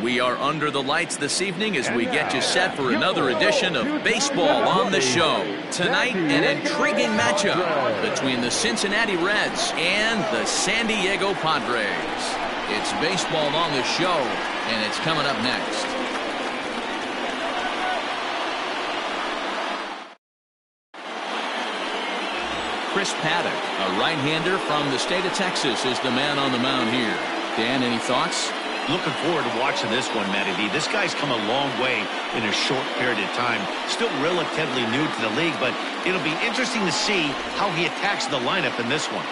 We are under the lights this evening as we get you set for another edition of Baseball on the Show. Tonight, an intriguing matchup between the Cincinnati Reds and the San Diego Padres. It's Baseball on the Show, and it's coming up next. Chris Paddock, a right-hander from the state of Texas, is the man on the mound here. Dan, any thoughts? Looking forward to watching this one, Matty D. This guy's come a long way in a short period of time. Still relatively new to the league, but it'll be interesting to see how he attacks the lineup in this one.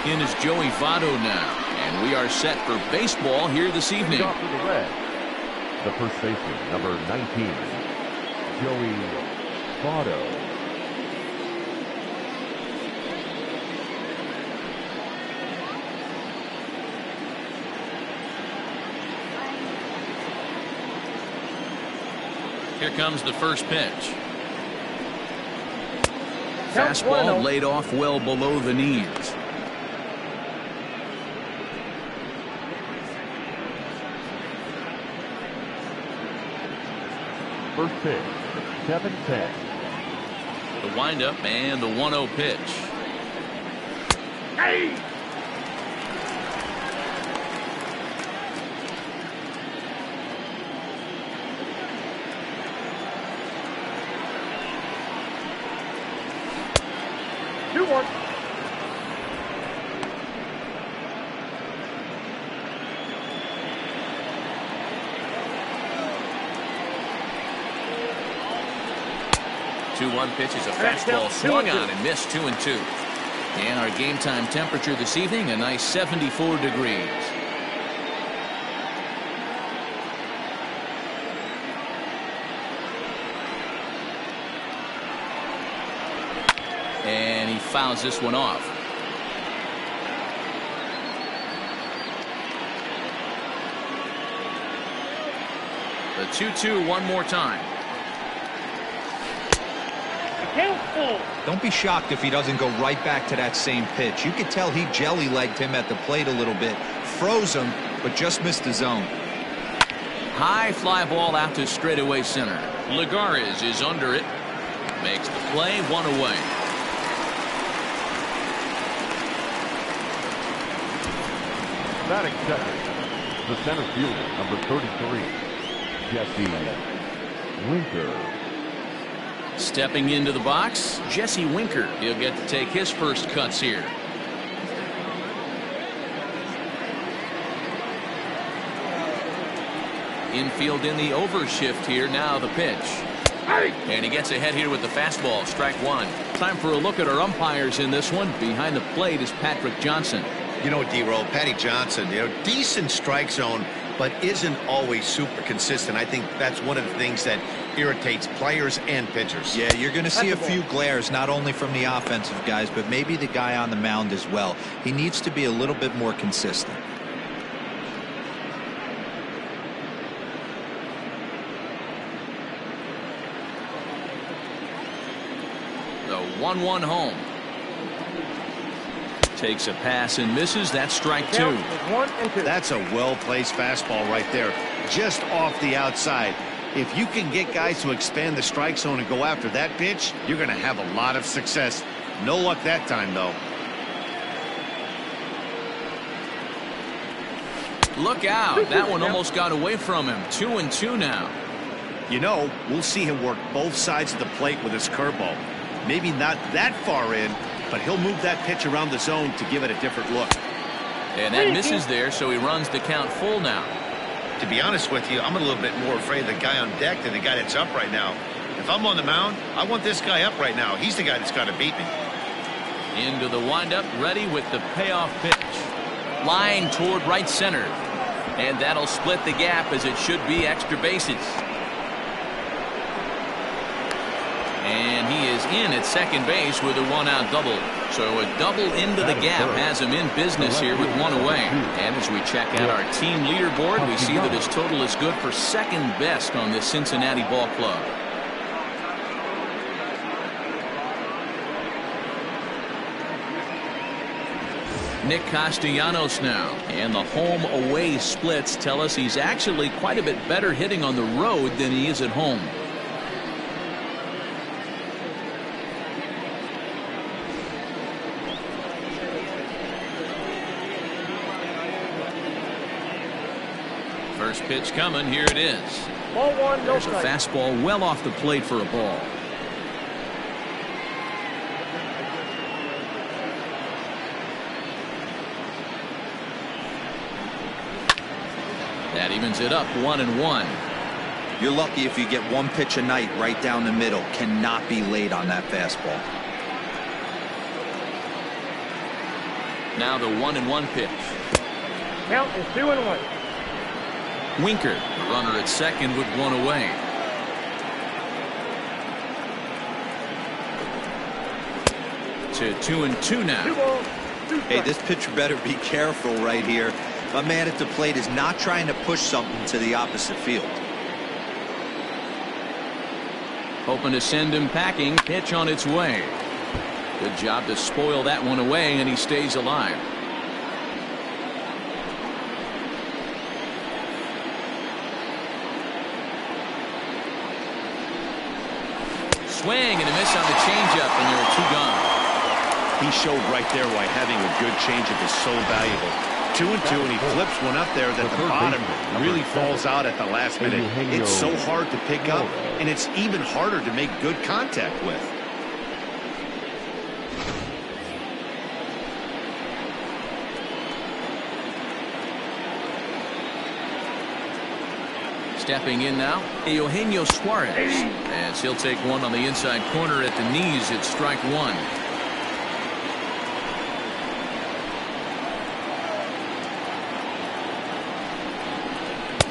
In is Joey Votto now, and we are set for baseball here this evening. Off for the Reds, the first baseman, number 19, Joey Votto. Here comes the first pitch. Fastball laid off well below the knees. First pitch, 7-10. The windup and the 1-0 pitch. Hey! Two-one pitch is a fastball swung on and missed 2-2. And our game time temperature this evening, a nice 74 degrees. And he fouls this one off. The 2-2 one more time. Don't be shocked if he doesn't go right back to that same pitch. You could tell he jelly-legged him at the plate a little bit. Froze him, but just missed the zone. High fly ball out to straightaway center. Lagares is under it. Makes the play, one away. Batting second, the center fielder, number 33, Jesse Winker. Stepping into the box, Jesse Winker. He'll get to take his first cuts here. Infield in the overshift here. Now the pitch. And he gets ahead here with the fastball. Strike one. Time for a look at our umpires in this one. Behind the plate is Patrick Johnson. You know, D-Roll, Patty Johnson, decent strike zone, but isn't always super consistent. I think that's one of the things that irritates players and pitchers. Yeah, you're going to see a few glares, not only from the offensive guys, but maybe the guy on the mound as well. He needs to be a little bit more consistent. The 1-1 home. Takes a pass and misses. That's strike two. 1-2. That's a well-placed fastball right there, just off the outside. If you can get guys to expand the strike zone and go after that pitch, you're going to have a lot of success. No luck that time, though. Look out. That one almost got away from him. 2-2 now. You know, we'll see him work both sides of the plate with his curveball. Maybe not that far in, but he'll move that pitch around the zone to give it a different look. And that misses there, so he runs the count full now. To be honest with you, I'm a little bit more afraid of the guy on deck than the guy that's up right now. If I'm on the mound, I want this guy up right now. He's the guy that's got to beat me. Into the windup, ready with the payoff pitch. Line toward right center. And that'll split the gap as it should be extra bases. And he is in at second base with a one-out double. So a double into the gap has him in business here with one away. And as we check out our team leaderboard, we see that his total is good for second best on this Cincinnati ball club. Nick Castellanos now, and the home-away splits tell us he's actually quite a bit better hitting on the road than he is at home. First pitch coming. Here it is. Ball one, no There's a strike. fastball well off the plate for a ball. That evens it up 1-1. You're lucky if you get one pitch a night right down the middle. Cannot be late on that fastball. Now the 1-1 pitch. Count is 2-1. Winker, the runner at second with one away. To 2-2 now. 2 balls, 2 Hey, strikes. this pitcher better be careful right here. My man at the plate is not trying to push something to the opposite field. Hoping to send him packing. Pitch on its way. Good job to spoil that one away, and he stays alive. Swing and a miss on the changeup, and there are 2 gone. He showed right there why having a good changeup is so valuable. 2-2, and he flips one up there that the bottom really falls out at the last minute. It's so hard to pick up, and it's even harder to make good contact with. Stepping in now, Eugenio Suarez, as he'll take one on the inside corner at the knees. It's strike 1.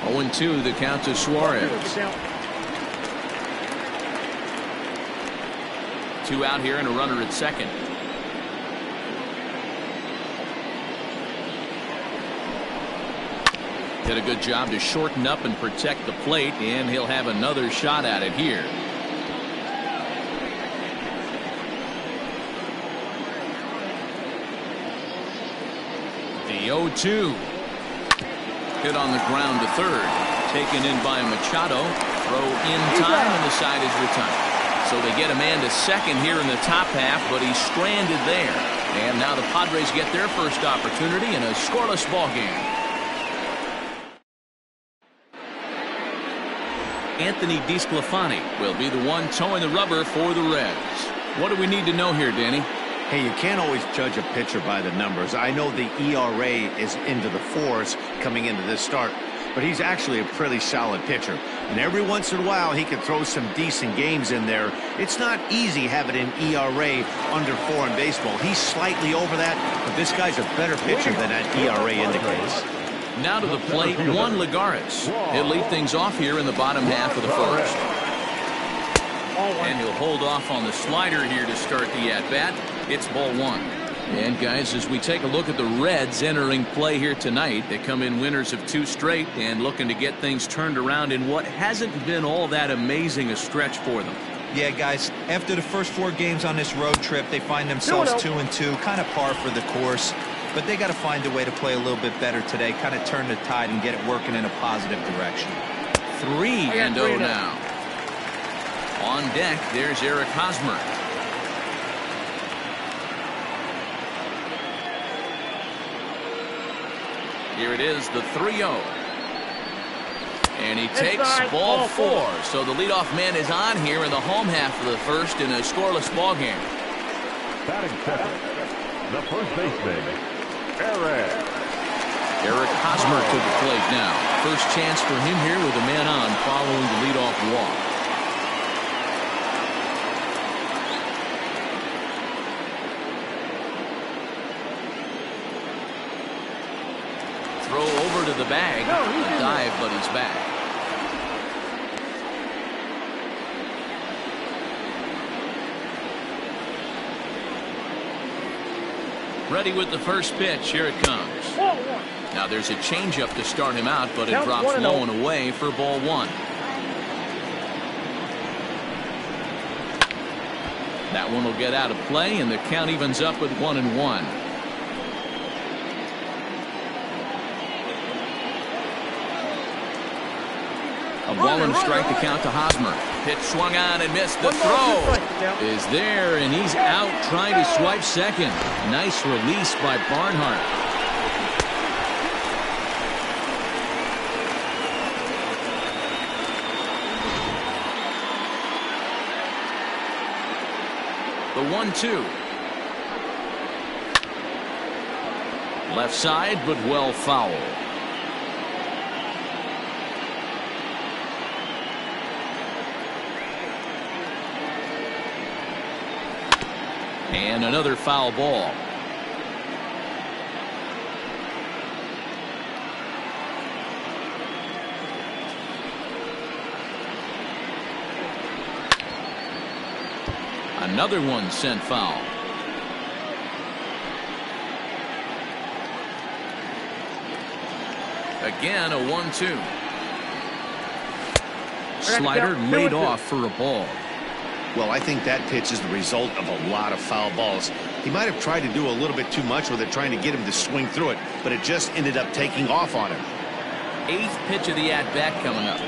Oh, 0-2 the count to Suarez. 2 out here and a runner at second. Did a good job to shorten up and protect the plate, and he'll have another shot at it here. The 0-2. Hit on the ground to third. Taken in by Machado. Throw in time, and the side is retired. So they get a man to second here in the top half, but he's stranded there. And now the Padres get their first opportunity in a scoreless ball game. Anthony DeSclafani will be the one towing the rubber for the Reds. What do we need to know here, Danny? Hey, you can't always judge a pitcher by the numbers. I know the ERA is into the 4s coming into this start, but he's actually a pretty solid pitcher. And every once in a while, he can throw some decent games in there. It's not easy having an ERA under 4 in baseball. He's slightly over that, but this guy's a better pitcher than that ERA indicates. Now to the plate, Juan Lagares. He'll lead things off here in the bottom half of the first. And he'll hold off on the slider here to start the at-bat. It's ball 1. And guys, as we take a look at the Reds entering play here tonight, they come in winners of 2 straight and looking to get things turned around in what hasn't been all that amazing a stretch for them. Yeah, guys, after the first 4 games on this road trip, they find themselves 2-2, kind of par for the course. But they got to find a way to play a little bit better today, kind of turn the tide and get it working in a positive direction. 3-0 now. On deck, there's Eric Hosmer. Here it is, the 3-0. And he takes ball 4. So the leadoff man is on here in the home half of the first in a scoreless ball game. Batting second, the first baseman, Eric Hosmer to the plate now. First chance for him here with a man on following the leadoff walk. Throw over to the bag. A dive, but he's back. Ready with the first pitch. Here it comes. Now there's a changeup to start him out, but it drops low and away for ball 1. That one will get out of play, and the count evens up with 1-1. ball and a strike to count to Hosmer. Pitch swung on and missed. The throw is there, and he's out trying to swipe second. Nice release by Barnhart. The 1-2. Left side, but well fouled. And another foul ball. Another one sent foul. Again, a 1-2. Slider laid off for a ball. Well, I think that pitch is the result of a lot of foul balls. He might have tried to do a little bit too much with it, trying to get him to swing through it, but it just ended up taking off on him. 8th pitch of the at-bat coming up.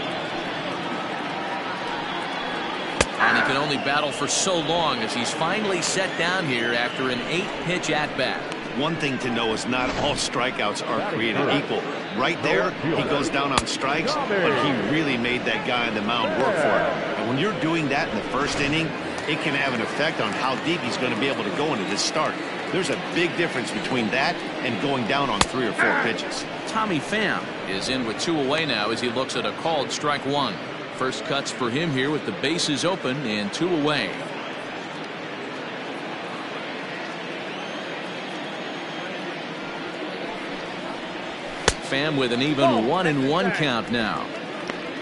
And he can only battle for so long as he's finally set down here after an 8-pitch at-bat. One thing to know is not all strikeouts are created equal. Right there, he goes down on strikes, but he really made that guy on the mound work for it. And when you're doing that in the first inning, it can have an effect on how deep he's going to be able to go into this start. There's a big difference between that and going down on 3 or 4 pitches. Tommy Pham is in with 2 away now as he looks at a called strike 1. First cuts for him here with the bases open and 2 away. Pham with an even 1-1 count now.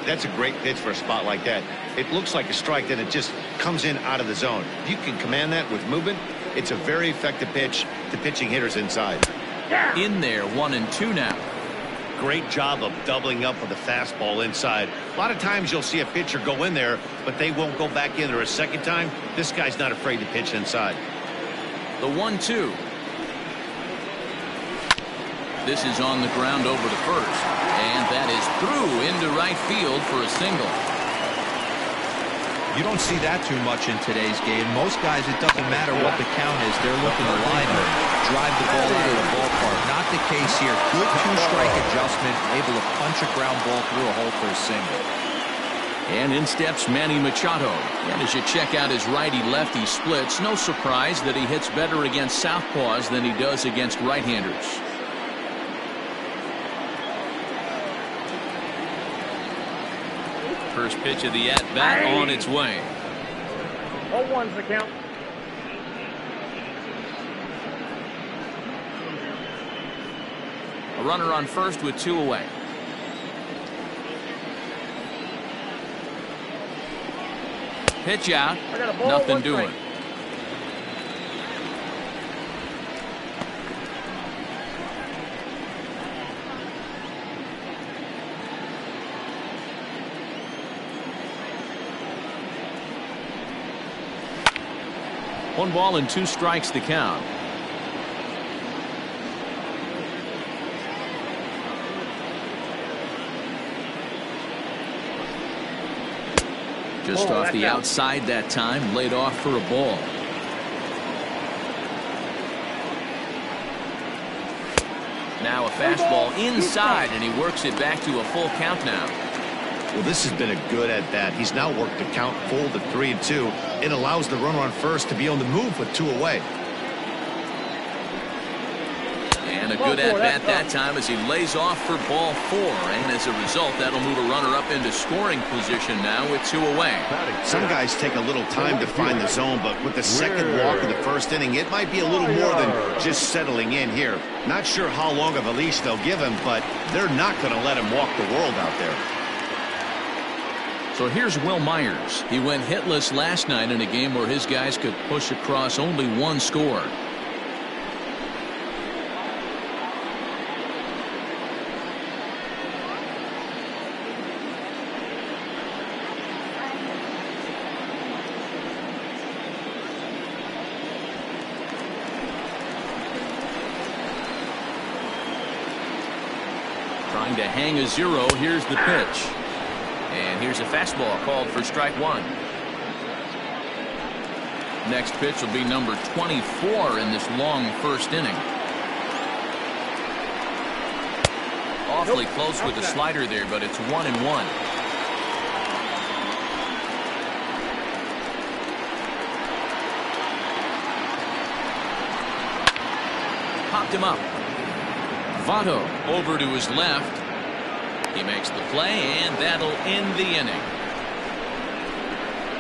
That's a great pitch for a spot like that. It looks like a strike, then it just comes in out of the zone. If you can command that with movement, it's a very effective pitch to pitching hitters inside. In there, 1-2 now. Great job of doubling up with the fastball inside. A lot of times you'll see a pitcher go in there, but they won't go back in there a second time. This guy's not afraid to pitch inside. The 1-2. This is on the ground over to first, and that is through into right field for a single. You don't see that too much in today's game. Most guys, it doesn't matter what the count is. They're looking to line them, drive the ball out of the ballpark. Not the case here. Good 2-strike adjustment, able to punch a ground ball through a hole for a single. And in steps Manny Machado. And as you check out his righty-lefty splits, no surprise that he hits better against southpaws than he does against right-handers. First pitch of the at-bat on its way. 0-1's the count. A runner on first with 2 away. Pitch out. Nothing doing. One ball and 2 strikes to count. Just off the outside that time, laid off for a ball. Now a fastball inside, and he works it back to a full count now. Well, this has been a good at-bat. He's now worked the count full to 3-2. It allows the runner on first to be on the move with 2 away. And a good at-bat that time as he lays off for ball 4. And as a result, that'll move a runner up into scoring position now with 2 away. Some guys take a little time to find the zone, but with the second walk of the first inning, it might be a little more than just settling in here. Not sure how long of a leash they'll give him, but they're not going to let him walk the world out there. So here's Will Myers. He went hitless last night in a game where his guys could push across only 1 score. Trying to hang a 0. Here's the pitch. And here's a fastball called for strike one. Next pitch will be number 24 in this long first inning. Awfully close with the slider there, but it's 1-1. Popped him up. Votto over to his left. He makes the play, and that'll end the inning.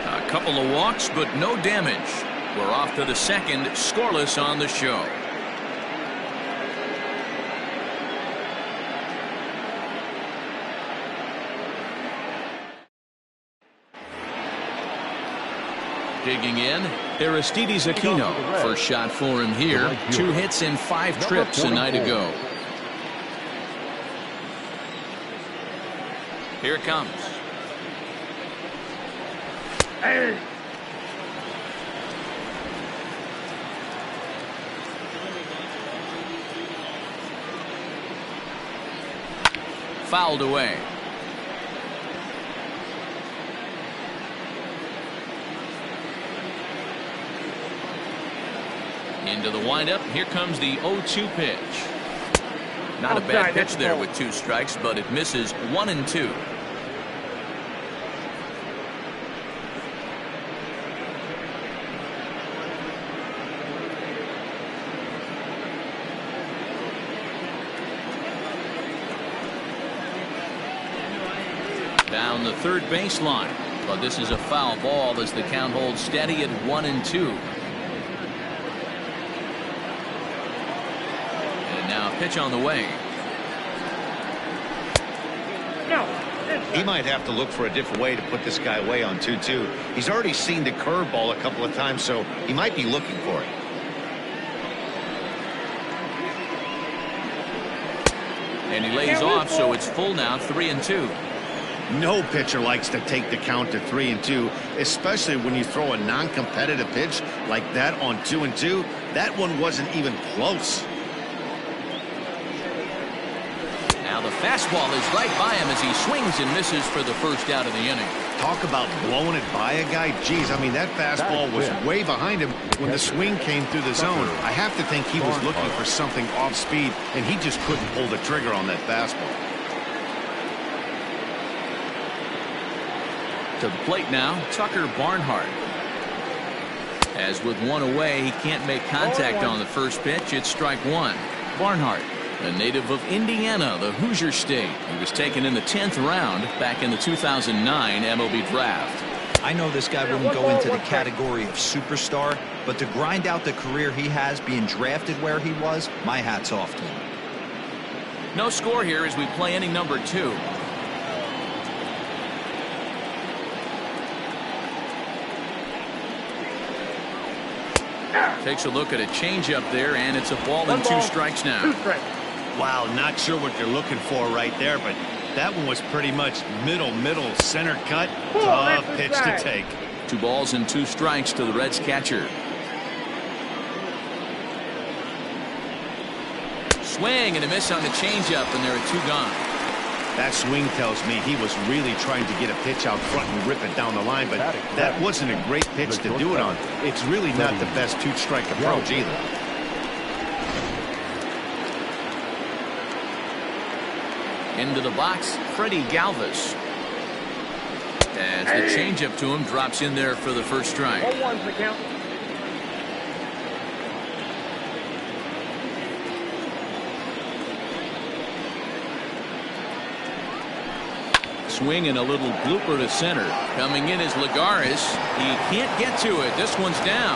A couple of walks, but no damage. We're off to the second, scoreless on the show. Digging in, Aristides Aquino. First shot for him here. 2 hits in 5 trips a night ago. Here it comes. Hey. Fouled away. Into the windup. Here comes the 0-2 pitch. Not a bad pitch there with 2 strikes, but it misses 1-2. Down the third baseline, but this is a foul ball as the count holds steady at 1-2. Pitch on the way. He might have to look for a different way to put this guy away on 2-2. He's already seen the curveball a couple of times, so he might be looking for it. And he lays off, so it's full now, 3-2. No pitcher likes to take the count to 3-2, especially when you throw a non-competitive pitch like that on 2-2. That one wasn't even close. The fastball is right by him as he swings and misses for the first out of the inning. Talk about blowing it by a guy. Geez, I mean, that fastball was way behind him when the swing came through the zone. I have to think he was looking for something off speed, and he just couldn't pull the trigger on that fastball. To the plate now, Tucker Barnhart. As with 1 away, he can't make contact on the first pitch. It's strike 1. Barnhart, a native of Indiana, the Hoosier State. He was taken in the 10th round back in the 2009 MLB draft. I know this guy wouldn't go into the category of superstar, but to grind out the career he has being drafted where he was, my hat's off to him. No score here as we play inning number 2. Takes a look at a changeup there, and it's a ball and 2 strikes now. Wow, not sure what you're looking for right there, but that one was pretty much middle, center cut. Tough pitch to take. 2 balls and 2 strikes to the Reds catcher. Swing and a miss on the changeup, and there are 2 gone. That swing tells me he was really trying to get a pitch out front and rip it down the line, but that wasn't a great pitch to do it on. It's really not the best 2-strike approach either. Into the box, Freddie Galvis. As the changeup to him drops in there for the first strike. 0-1's the count. Swing and a little blooper to center. Coming in is Lagares. He can't get to it. This one's down.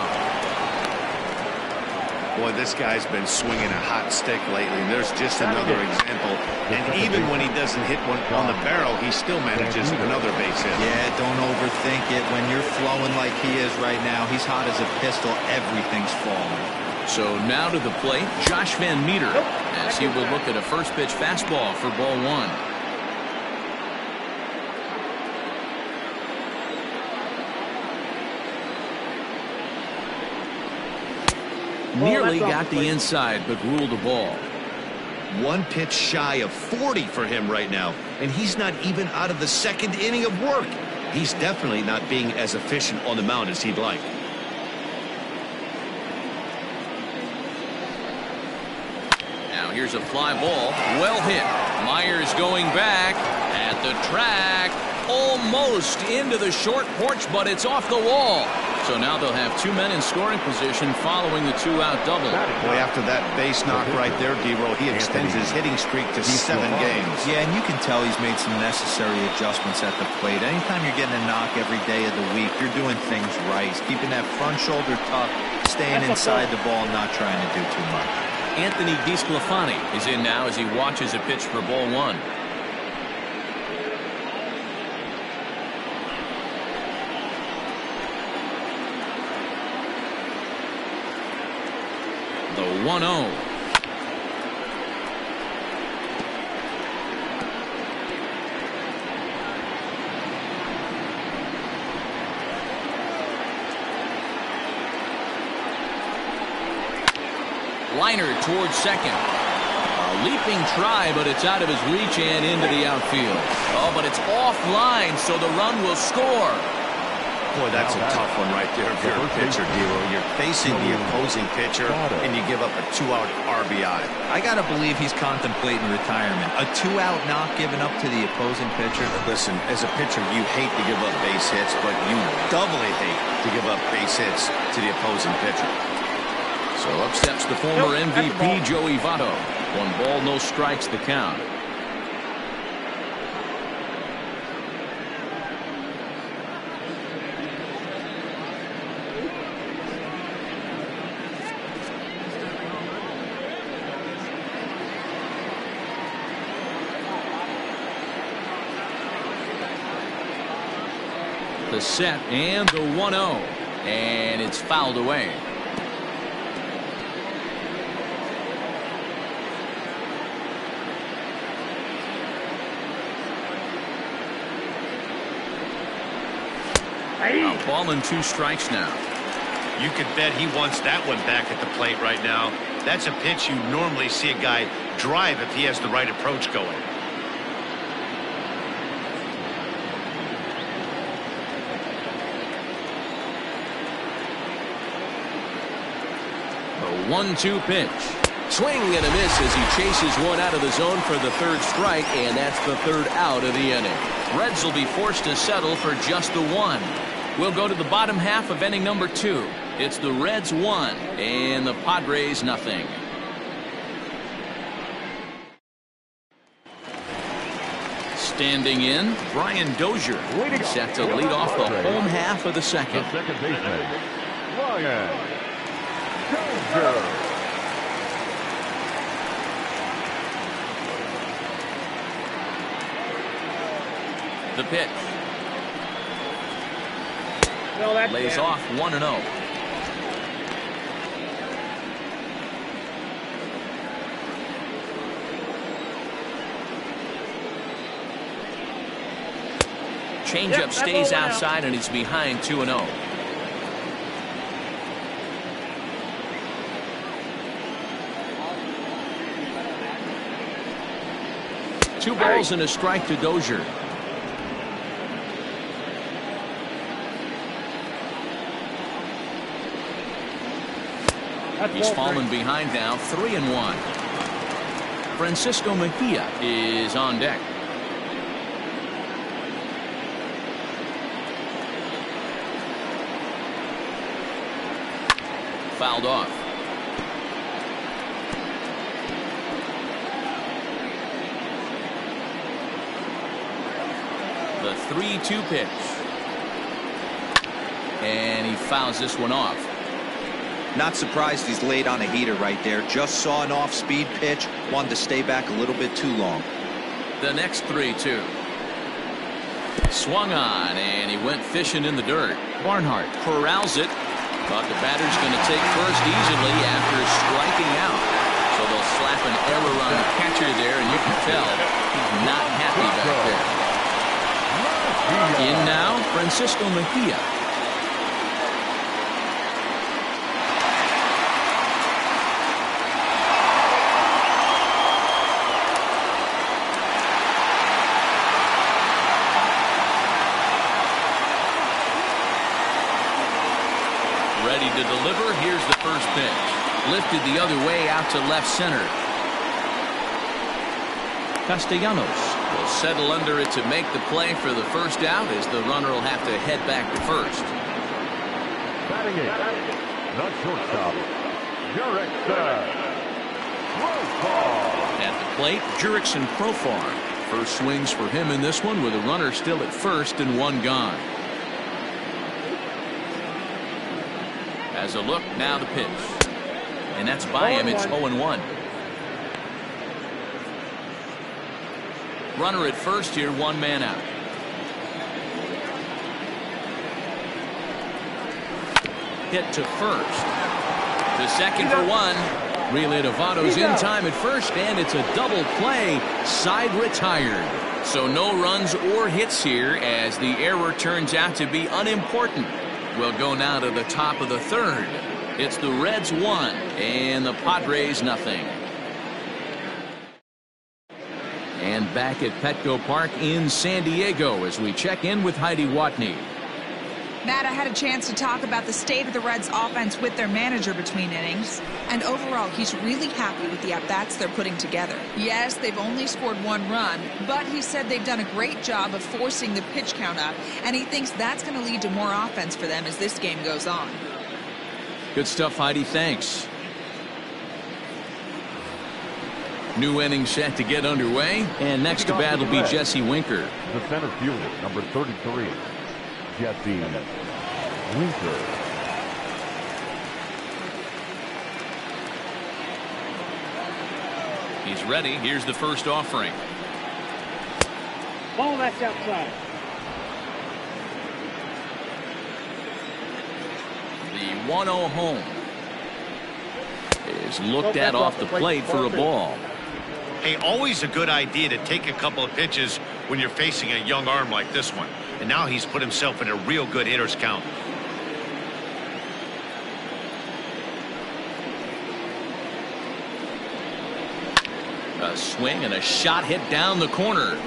Boy, this guy's been swinging a hot stick lately. There's just another example. And even when he doesn't hit one on the barrel, he still manages another base hit. Yeah, don't overthink it. When you're flowing like he is right now, he's hot as a pistol. Everything's falling. So now to the plate, Josh Van Meter, as he will look at a first pitch fastball for ball 1. Nearly got the inside, but ruled a ball. One pitch shy of 40 for him right now, and he's not even out of the second inning of work. He's definitely not being as efficient on the mound as he'd like. Now here's a fly ball, well hit. Myers going back at the track, almost into the short porch, but it's off the wall. So now they'll have two men in scoring position following the two-out double. Boy, after that base knock right there, D-Roll, he extends his hitting streak to 7 games. Yeah, and you can tell he's made some necessary adjustments at the plate. Anytime you're getting a knock every day of the week, you're doing things right. He's keeping that front shoulder tucked, staying inside the ball, not trying to do too much. Anthony DeSclafani is in now as he watches a pitch for ball one. The 1-0. Liner towards second. A leaping try, but it's out of his reach and into the outfield. Oh, but it's offline, so the run will score. Boy, that's a tough one right there if you're a pitcher, D-Roll. You're facing the opposing pitcher, and you give up a 2-out RBI. I got to believe he's contemplating retirement. A 2-out knock given up to the opposing pitcher. Listen, as a pitcher, you hate to give up base hits, but you doubly hate to give up base hits to the opposing pitcher. So up steps the former MVP, Joey Votto. 1 ball, no strikes, the count. The set and the 1-0, and it's fouled away. A ball and 2 strikes now. You could bet he wants that one back at the plate right now. That's a pitch you normally see a guy drive if he has the right approach going. The 1-2 pitch. Swing and a miss as he chases one out of the zone for the 3rd strike, and that's the 3rd out of the inning. Reds will be forced to settle for just the 1. We'll go to the bottom half of inning number 2. It's the Reds 1 and the Padres nothing. Standing in, Brian Dozier set to lead off the home half of the second. The second baseman, Brian Dozier. The pitch. Lays off 1-0. Changeup stays outside and it's behind 2-0. Two balls and a strike to Dozier. He's fallen behind now, 3-1. Francisco Mejia is on deck. Fouled off. The 3-2 pitch. And he fouls this one off. Not surprised he's laid on a heater right there. Just saw an off-speed pitch. Wanted to stay back a little bit too long. The next 3-2. Swung on, and he went fishing in the dirt. Barnhart corrals it, but the batter's going to take first easily after striking out. So they'll slap an error on the catcher there, and you can tell he's not happy back there. In now, Francisco Mejia. to deliver. Here's the first pitch. Lifted the other way out to left center. Castellanos will settle under it to make the play for the first out, as the runner will have to head back to first. Batting it, the shortstop, At the plate, Jurickson Profar. First swings for him in this one, with a runner still at first and one gone. As a look, now the pitch. And that's by him. It's 0-1. Runner at first here, one man out. Hit to first. To second for one. Relay to Votto's in time at first, and it's a double play. Side retired. So no runs or hits here, as the error turns out to be unimportant. We'll go now to the top of the third. It's the Reds 1 and the Padres nothing. And back at Petco Park in San Diego as we check in with Heidi Watney. Matt, I had a chance to talk about the state of the Reds offense with their manager between innings, and overall he's really happy with the at-bats they're putting together. Yes, they've only scored one run, but he said they've done a great job of forcing the pitch count up, and he thinks that's going to lead to more offense for them as this game goes on. Good stuff, Heidi. Thanks. New inning set to get underway, and next to bat will be Jesse Winker. The center fielder, number 33, Jesse Winker. He's ready. Here's the first offering. Ball that's outside. The 1-0 home is looked at off the plate for a ball. Hey, always a good idea to take a couple of pitches when you're facing a young arm like this one. And now he's put himself in a real good hitter's count. A swing and a shot hit down the corner.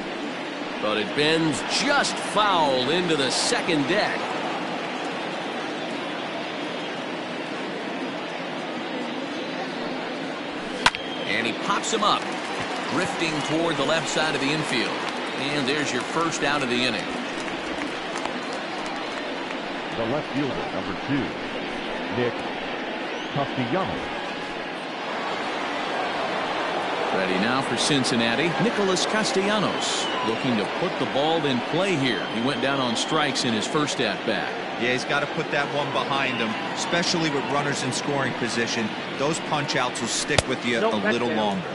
But it bends just foul into the second deck. And he pops him up, drifting toward the left side of the infield. And there's your first out of the inning. The left fielder, number 2, Nick Castellanos. Ready now for Cincinnati, Nicholas Castellanos, looking to put the ball in play here. He went down on strikes in his first at-bat. Yeah, he's got to put that one behind him, especially with runners in scoring position. Those punch-outs will stick with you a little longer.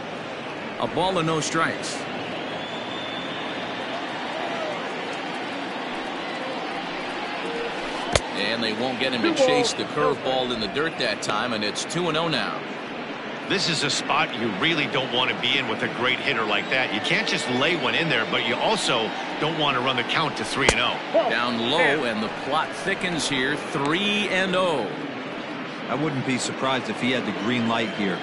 A ball and no strikes. And they won't get him to chase the curveball in the dirt that time, and it's 2-0 now. This is a spot you really don't want to be in with a great hitter like that. You can't just lay one in there, but you also don't want to run the count to 3-0. Down low, and the plot thickens here, 3-0. I wouldn't be surprised if he had the green light here.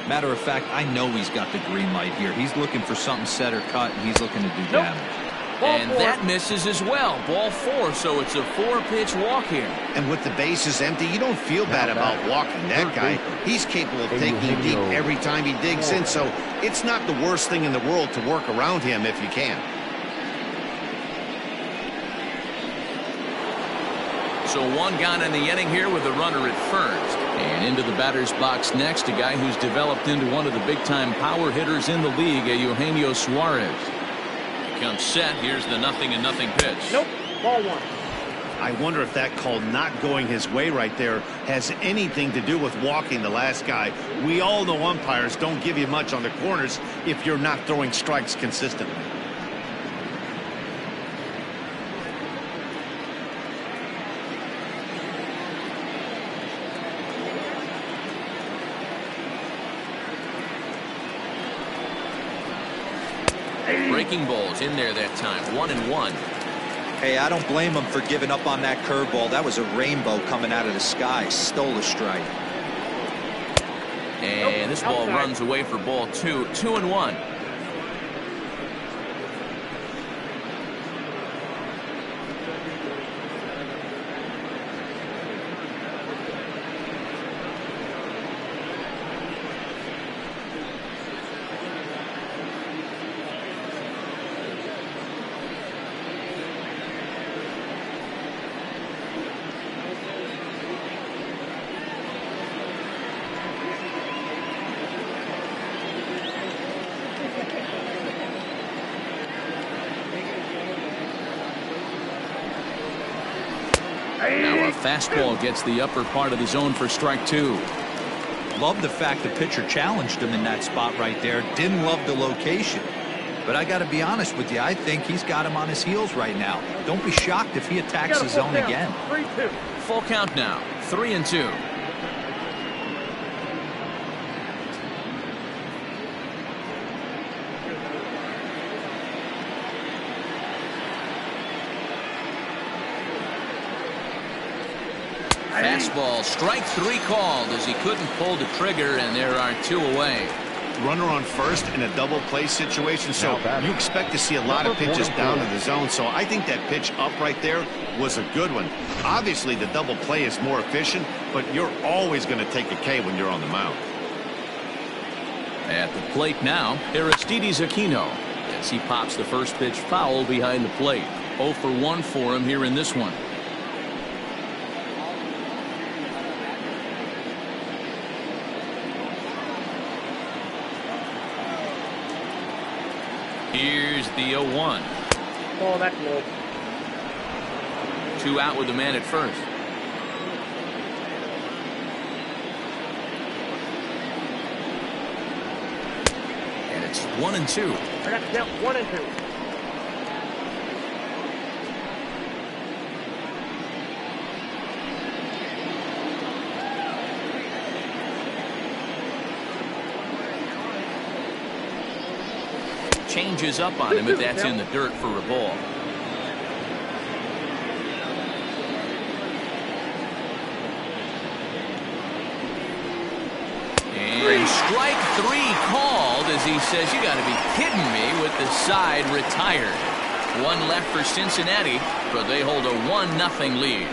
Matter of fact, I know he's got the green light here. He's looking for something set or cut, and he's looking to do damage. And that misses as well. Ball 4, so it's a 4-pitch walk here. And with the bases empty, you don't feel bad about walking that guy. He's capable of taking deep every time he digs in, so it's not the worst thing in the world to work around him if you can. So one gone in the inning here with a runner at first. And into the batter's box next, a guy who's developed into one of the big-time power hitters in the league, Eugenio Suarez. Comes set. Here's the 0-0 pitch. Nope. Ball 1. I wonder if that call not going his way right there has anything to do with walking the last guy. We all know umpires don't give you much on the corners if you're not throwing strikes consistently. Breaking balls in there that time. 1-1. Hey, I don't blame him for giving up on that curveball. That was a rainbow coming out of the sky. Stole a strike. And this ball runs away for ball 2. 2-1. fastball gets the upper part of the zone for strike 2. Love the fact the pitcher challenged him in that spot right there. Didn't love the location. But I got to be honest with you, I think he's got him on his heels right now. Don't be shocked if he attacks the zone again. 3-2. Full count now, 3-2. Fastball, strike 3 called as he couldn't pull the trigger, and there are 2 away. Runner on first in a double play situation, so you expect to see a lot of pitches down in the zone. So I think that pitch up right there was a good one. Obviously, the double play is more efficient, but you're always going to take a K when you're on the mound. At the plate now, Aristides Aquino, as he pops the first pitch foul behind the plate. 0 for 1 for him here in this one. Here's the 0-1. Oh, that's low. 2 out with the man at first. And it's 1-2. I got to count 1-2. Changes up on him if that's in the dirt for a ball. And strike 3 called as he says, you got to be kidding me, with the side retired. 1 left for Cincinnati, but they hold a 1-0 lead.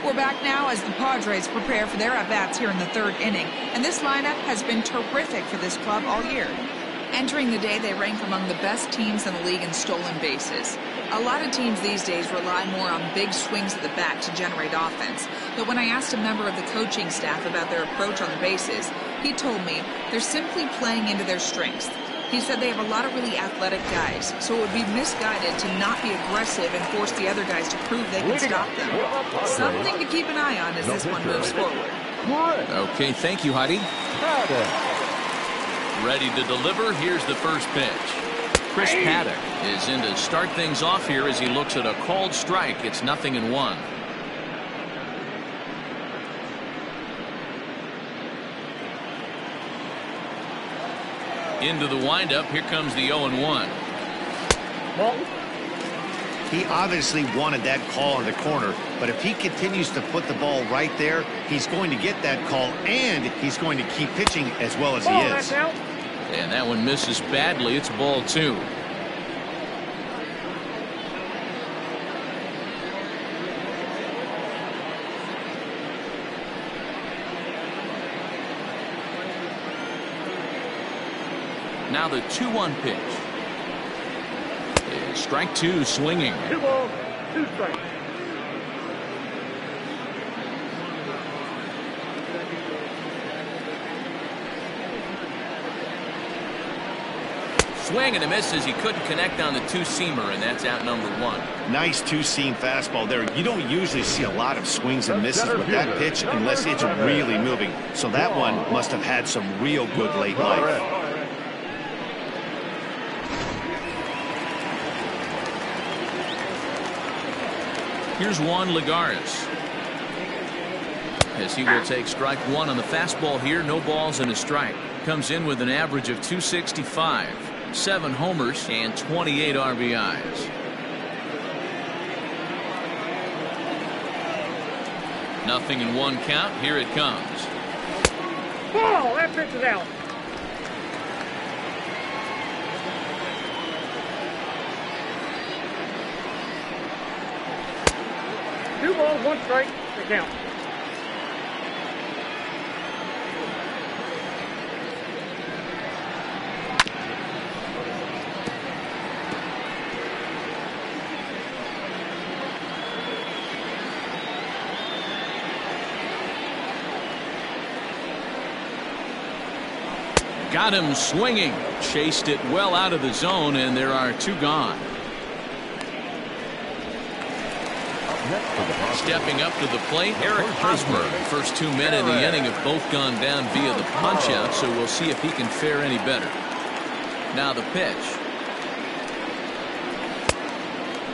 We're back now as the Padres prepare for their at-bats here in the 3rd inning, and this lineup has been terrific for this club all year. Entering the day, they rank among the best teams in the league in stolen bases. A lot of teams these days rely more on big swings at the bat to generate offense, but when I asked a member of the coaching staff about their approach on the bases, he told me they're simply playing into their strengths. He said they have a lot of really athletic guys, so it would be misguided to not be aggressive and force the other guys to prove they can stop them. Something to keep an eye on as this one moves forward. Okay, thank you, Heidi. Ready to deliver. Here's the first pitch. Chris Paddock is in to start things off here as he looks at a called strike. It's 0-1. Into the windup. Here comes the 0-1. He obviously wanted that call in the corner, but if he continues to put the ball right there, he's going to get that call, and he's going to keep pitching as well as he is. And that one misses badly. It's ball 2. Now the 2-1 pitch. And strike 2 swinging. 2 balls, 2 strikes. Swing and a miss as he couldn't connect on the 2-seamer, and that's out number 1. Nice 2-seam fastball there. You don't usually see a lot of swings and misses with that pitch unless it's really moving. So that one must have had some real good late life. Here's Juan Lagares, as he will take strike 1 on the fastball here. No balls and a strike. Comes in with an average of 265, 7 homers, and 28 RBIs. 0-1 count. Here it comes. Ball, that pitch is out. Two balls, 1 strike, the count. Got him swinging. Chased it well out of the zone, and there are 2 gone. Next for the Padres, Stepping up to the plate, Eric Hosmer. The first 2 men of the inning have both gone down via the punch-out, so we'll see if he can fare any better. Now the pitch.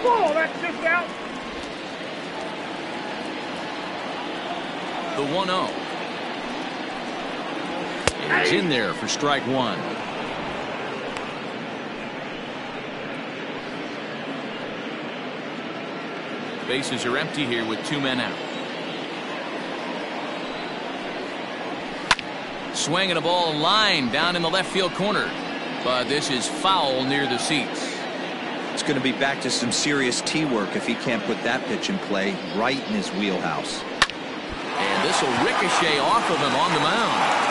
Ball, that's just out. The 1-0. It's in there for strike one. Bases are empty here with 2 men out. Swinging a ball line down in the left field corner. But this is foul near the seats. It's going to be back to some serious tee work if he can't put that pitch in play right in his wheelhouse. And this will ricochet off of him on the mound.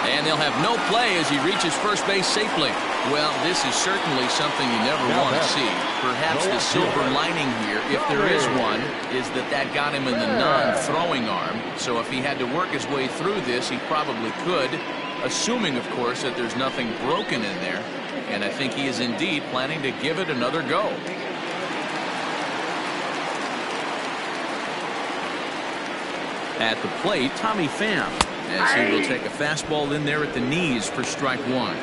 And they'll have no play as he reaches first base safely. Well, this is certainly something you never want to see. Perhaps the silver lining here, if there is one, is that got him in the non-throwing arm. So if he had to work his way through this, he probably could, assuming, of course, that there's nothing broken in there. And I think he is indeed planning to give it another go. At the plate, Tommy Pham, as he will take a fastball in there at the knees for strike one.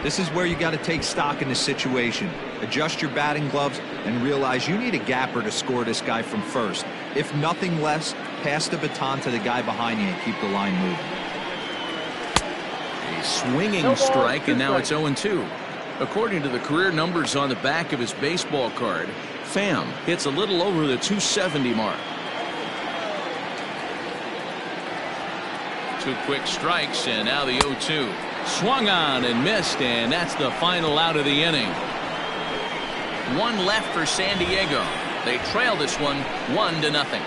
This is where you got to take stock in the situation. Adjust your batting gloves and realize you need a gapper to score this guy from first. If nothing less, pass the baton to the guy behind you and keep the line moving. A swinging strike, and now it's 0-2. According to the career numbers on the back of his baseball card, Pham hits a little over the 270 mark. 2 quick strikes, and now the 0-2. Swung on and missed, and that's the final out of the inning. 1 left for San Diego. They trail this one 1-0.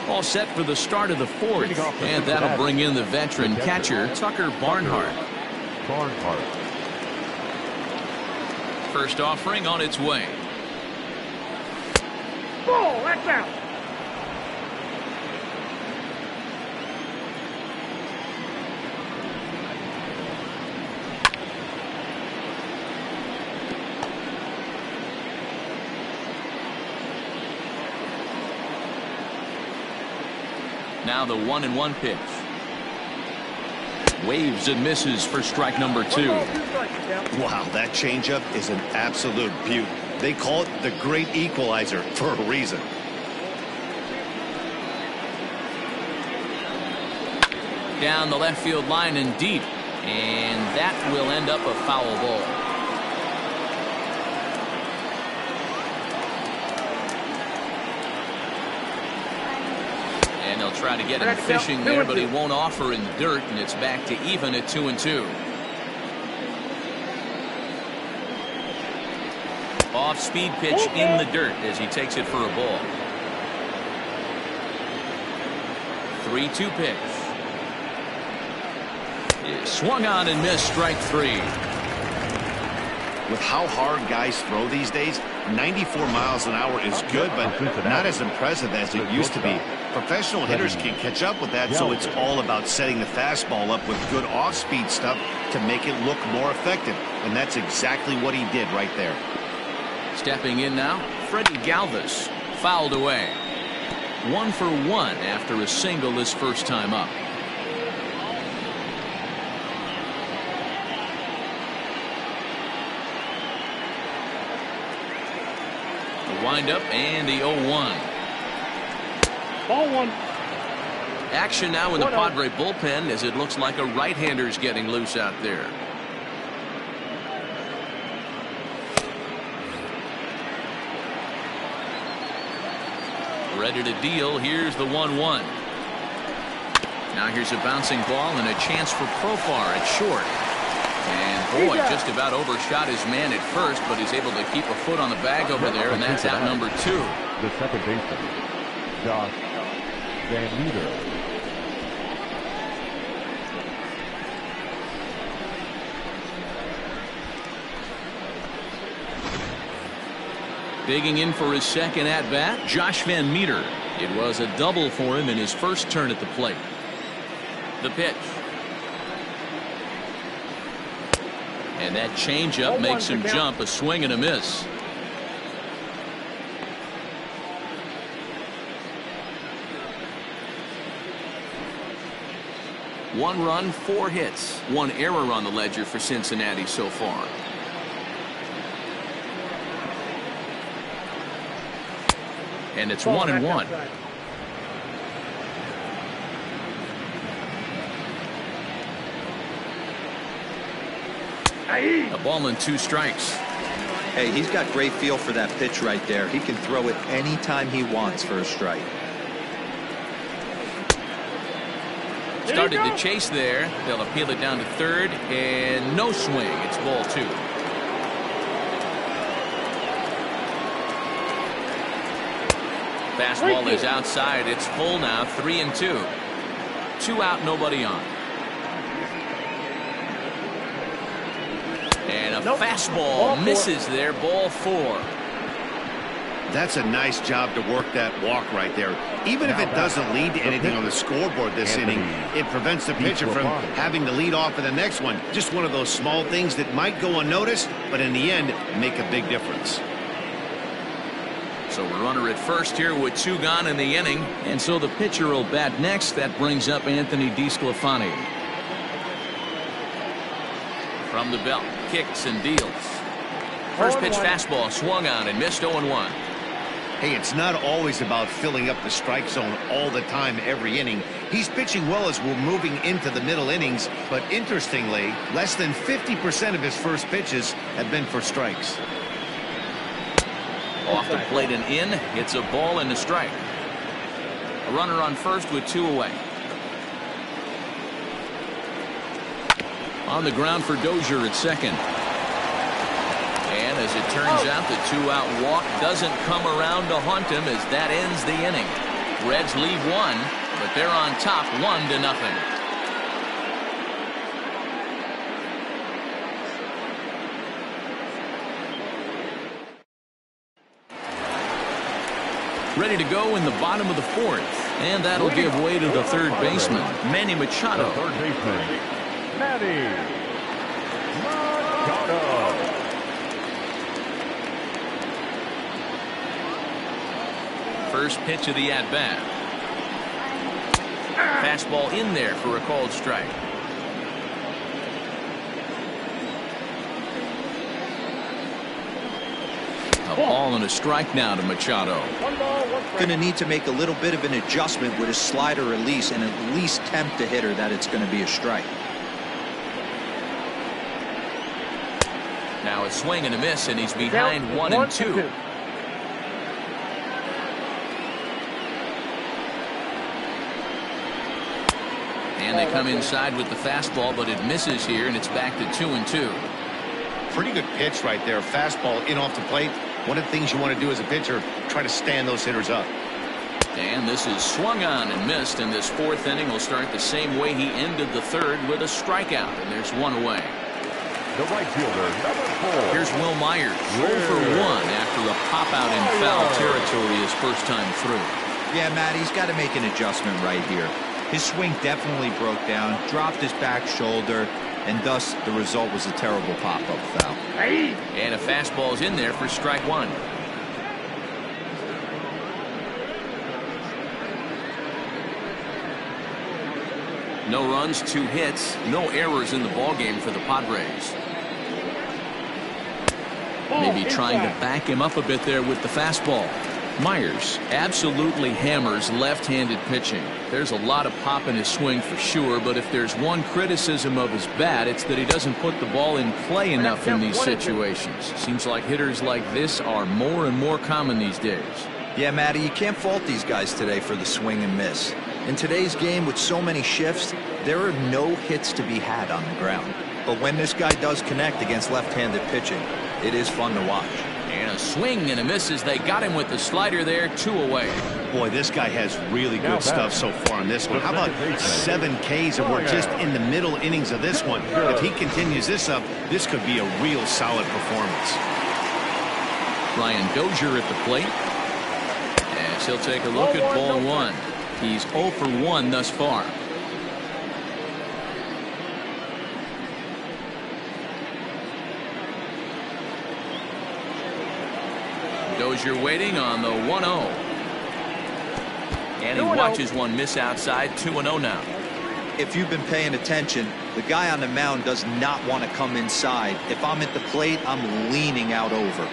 All set for the start of the 4th, and that'll bring in the veteran catcher, Tucker Barnhart. First offering on its way. Ball, that's out. Now the 1-1 pitch. Waves and misses for strike number 2. Wow, that changeup is an absolute beaut. They call it the great equalizer for a reason. Down the left field line and deep, and that will end up a foul ball. And they'll try to get him fishing there, but he won't offer in the dirt, and it's back to even at 2-2. Off-speed pitch in the dirt as he takes it for a ball. 3-2 pitch. Is swung on and missed, strike 3. With how hard guys throw these days, 94 miles an hour is good, but not as impressive as it used to be. Professional hitters can catch up with that, so it's all about setting the fastball up with good off-speed stuff to make it look more effective. And that's exactly what he did right there. Stepping in now, Freddie Galvis, fouled away. 1 for 1 after a single his first time up. The windup and the 0-1. Ball 1. Action now in the Padre bullpen as it looks like a right-hander's getting loose out there. Ready to deal. Here's the 1-1. Now here's a bouncing ball and a chance for Profar at short. And boy, just about overshot his man at first, but he's able to keep a foot on the bag over there, and that's out number 2. The second baseman, Josh Van Meter. Digging in for his second at-bat, Josh Van Meter. It was a double for him in his first turn at the plate. The pitch. And that changeup makes him jump. A swing and a miss. One run, 4 hits, 1 error on the ledger for Cincinnati so far. And it's 1-1. A ball and 2 strikes. Hey, he's got great feel for that pitch right there. He can throw it anytime he wants for a strike. Started the chase there. They'll appeal it down to third, and no swing. It's ball 2. Fastball is outside. It's full now. 3-2. 2 out, nobody on. And a fastball misses there. Ball 4. That's a nice job to work that walk right there. Even if it doesn't lead to anything on the scoreboard this inning, it prevents the pitcher from having to lead off in the next one. Just one of those small things that might go unnoticed, but in the end, make a big difference. So a runner at first here with 2 gone in the inning. And so the pitcher will bat next. That brings up Anthony DeSclafani. From the belt, kicks and deals. First pitch fastball swung on and missed. 0-1. Hey, it's not always about filling up the strike zone all the time every inning. He's pitching well as we're moving into the middle innings, but interestingly, less than 50% of his first pitches have been for strikes. Off the plate and in. It's a ball and a strike. A runner on first with 2 away. On the ground for Dozier at second. And as it turns out, the 2-out walk doesn't come around to haunt him as that ends the inning. Reds leave 1, but they're on top 1-0. Ready to go in the bottom of the 4th. And that'll give way to the third baseman, Manny Machado. Third baseman, Manny Machado. First pitch of the at-bat. Fastball in there for a called strike. A ball and a strike now to Machado. Going to need to make a little bit of an adjustment with his slider release and at least tempt the hitter that it's going to be a strike. Now a swing and a miss, and he's behind 1-2. And they come inside with the fastball, but it misses here, and it's back to 2-2. Pretty good pitch right there. Fastball in off the plate. One of the things you want to do as a pitcher, try to stand those hitters up. And this is swung on and missed, and this 4th inning will start the same way he ended the 3rd with a strikeout, and there's 1 away. The right fielder, number 4. Here's Will Myers, 0 for 1 after a pop-out in foul territory his first time through. Yeah, Matt, he's got to make an adjustment right here. His swing definitely broke down, dropped his back shoulder, and thus the result was a terrible pop-up foul. And a fastball's in there for strike 1. No runs, 2 hits, no errors in the ballgame for the Padres. Maybe trying to back him up a bit there with the fastball. Myers absolutely hammers left-handed pitching. There's a lot of pop in his swing for sure, but if there's one criticism of his bat, it's that he doesn't put the ball in play enough in these situations. Seems like hitters like this are more and more common these days. Yeah, Matty, you can't fault these guys today for the swing and miss. In today's game with so many shifts, there are no hits to be had on the ground. But when this guy does connect against left-handed pitching, it is fun to watch. And a swing and a miss as they got him with the slider there, 2 away. Boy, this guy has really good stuff so far in this one. How about 7 Ks, and we're just in the middle innings of this one. If he continues this up, this could be a real solid performance. Ryan Dozier at the plate. As as he'll take a look at ball one. He's 0 for 1 thus far. Dozier waiting on the 1-0. And he watches one miss outside. 2-0 now. If you've been paying attention, the guy on the mound does not want to come inside. If I'm at the plate, I'm leaning out over.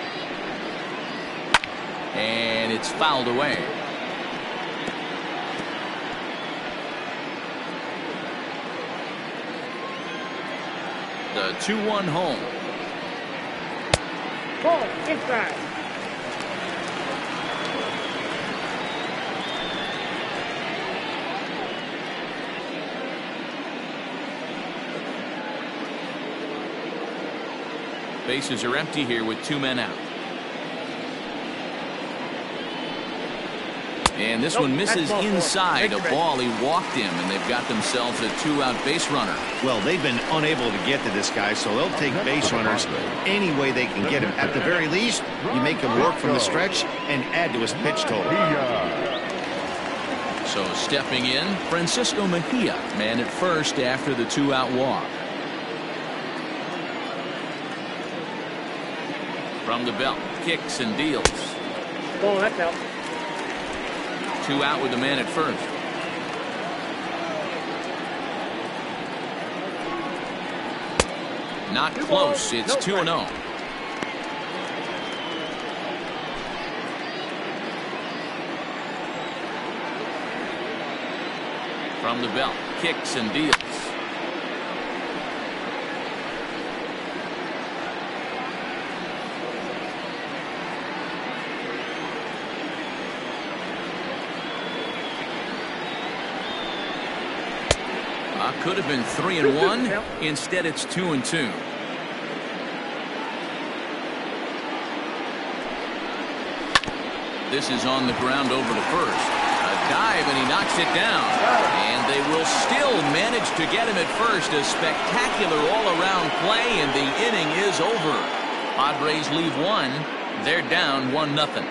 And it's fouled away. The 2-1 home. Ball inside. Bases are empty here with 2 men out. And this one misses inside a ball he walked him, and they've got themselves a 2-out base runner. Well, they've been unable to get to this guy, so they'll take base runners any way they can get him. At the very least, you make him work from the stretch and add to his pitch total. So stepping in, Francisco Mejia, man at first after the 2-out walk. From the belt, kicks and deals. Ball, that's out. 2 out with the man at first. Not close. It's 2-0. From the belt, kicks and deals. Could have been 3-1. Instead, it's 2-2. This is on the ground over to first. A dive, and he knocks it down. And they will still manage to get him at first. A spectacular all-around play, and the inning is over. Padres leave 1. They're down 1-0.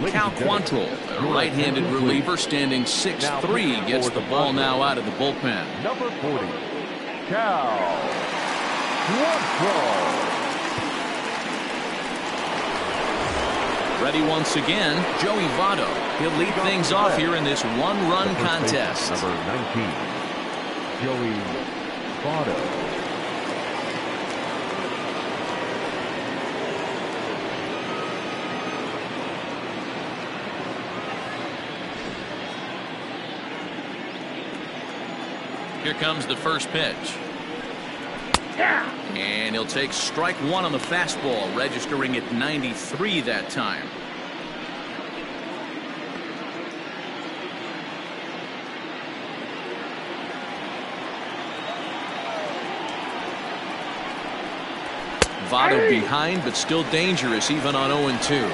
Cal Quantrill, a right-handed reliever standing 6'3", gets the ball now out of the bullpen. Number 40, Cal Quantrill. Ready once again, Joey Votto. He'll lead things off here in this one-run contest. Number 19, Joey Votto. Here comes the first pitch. And he'll take strike 1 on the fastball, registering at 93 that time. Votto behind, but still dangerous even on 0-2.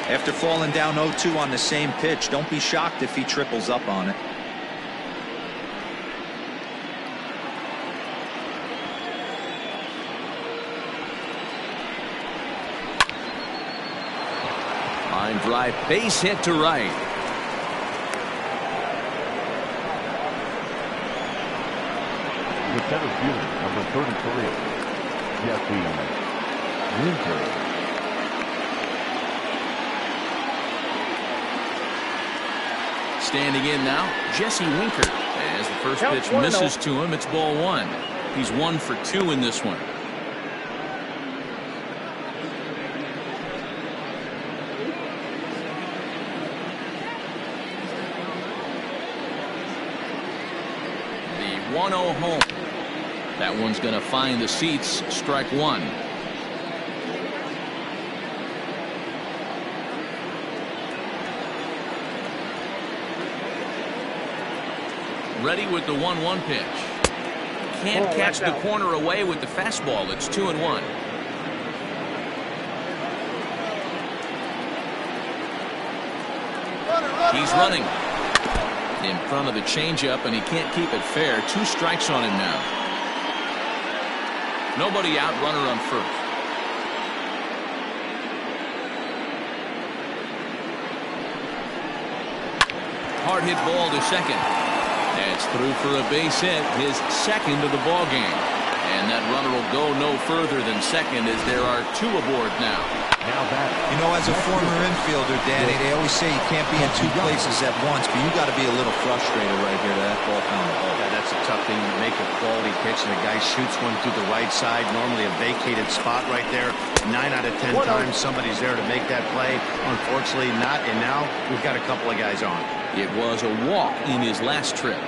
After falling down 0-2 on the same pitch, don't be shocked if he triples up on it. Line drive, base hit to right. The center fielder, number 33, Jesse Winker. Standing in now, Jesse Winker. As the first pitch misses to him, it's ball 1. He's 1 for 2 in this one. The 1-0 home. That one's going to find the seats. Strike 1. Ready with the 1-1 pitch. Can't catch the corner away with the fastball. It's 2-1. He's running in front of the changeup, and he can't keep it fair. 2 strikes on him now. Nobody out, runner on first. Hard hit ball to second. That's through for a base hit, his second of the ball game. And that runner will go no further than second as there are two aboard now. You know, as a former infielder, Danny, they always say you can't be in two places at once, but you got to be a little frustrated right here that ball comes. Oh, yeah, that's a tough thing to make a quality pitch, and the guy shoots one through the right side, normally a vacated spot right there. 9 out of 10 times somebody's there to make that play. Unfortunately, not, and now we've got a couple of guys on. It was a walk in his last trip.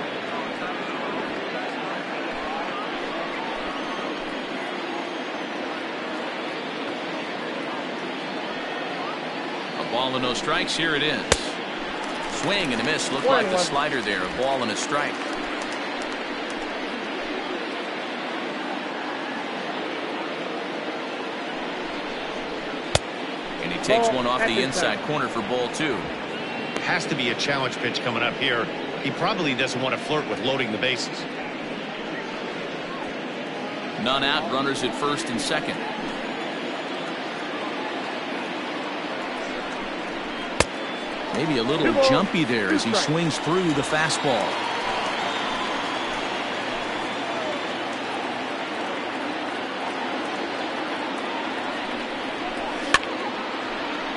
Ball and no strikes. Here it is. Swing and a miss. Looked like the slider there. A ball and a strike. And he takes one off the inside corner for ball 2. Has to be a challenge pitch coming up here. He probably doesn't want to flirt with loading the bases. None out. Runners at first and second. Maybe a little jumpy there as he swings through the fastball.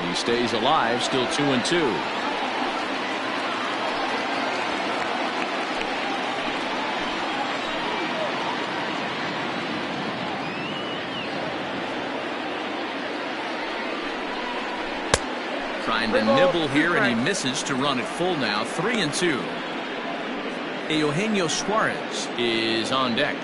He stays alive, still 2-2. Trying to nibble here, and he misses to run it full now. 3-2. Eugenio Suarez is on deck.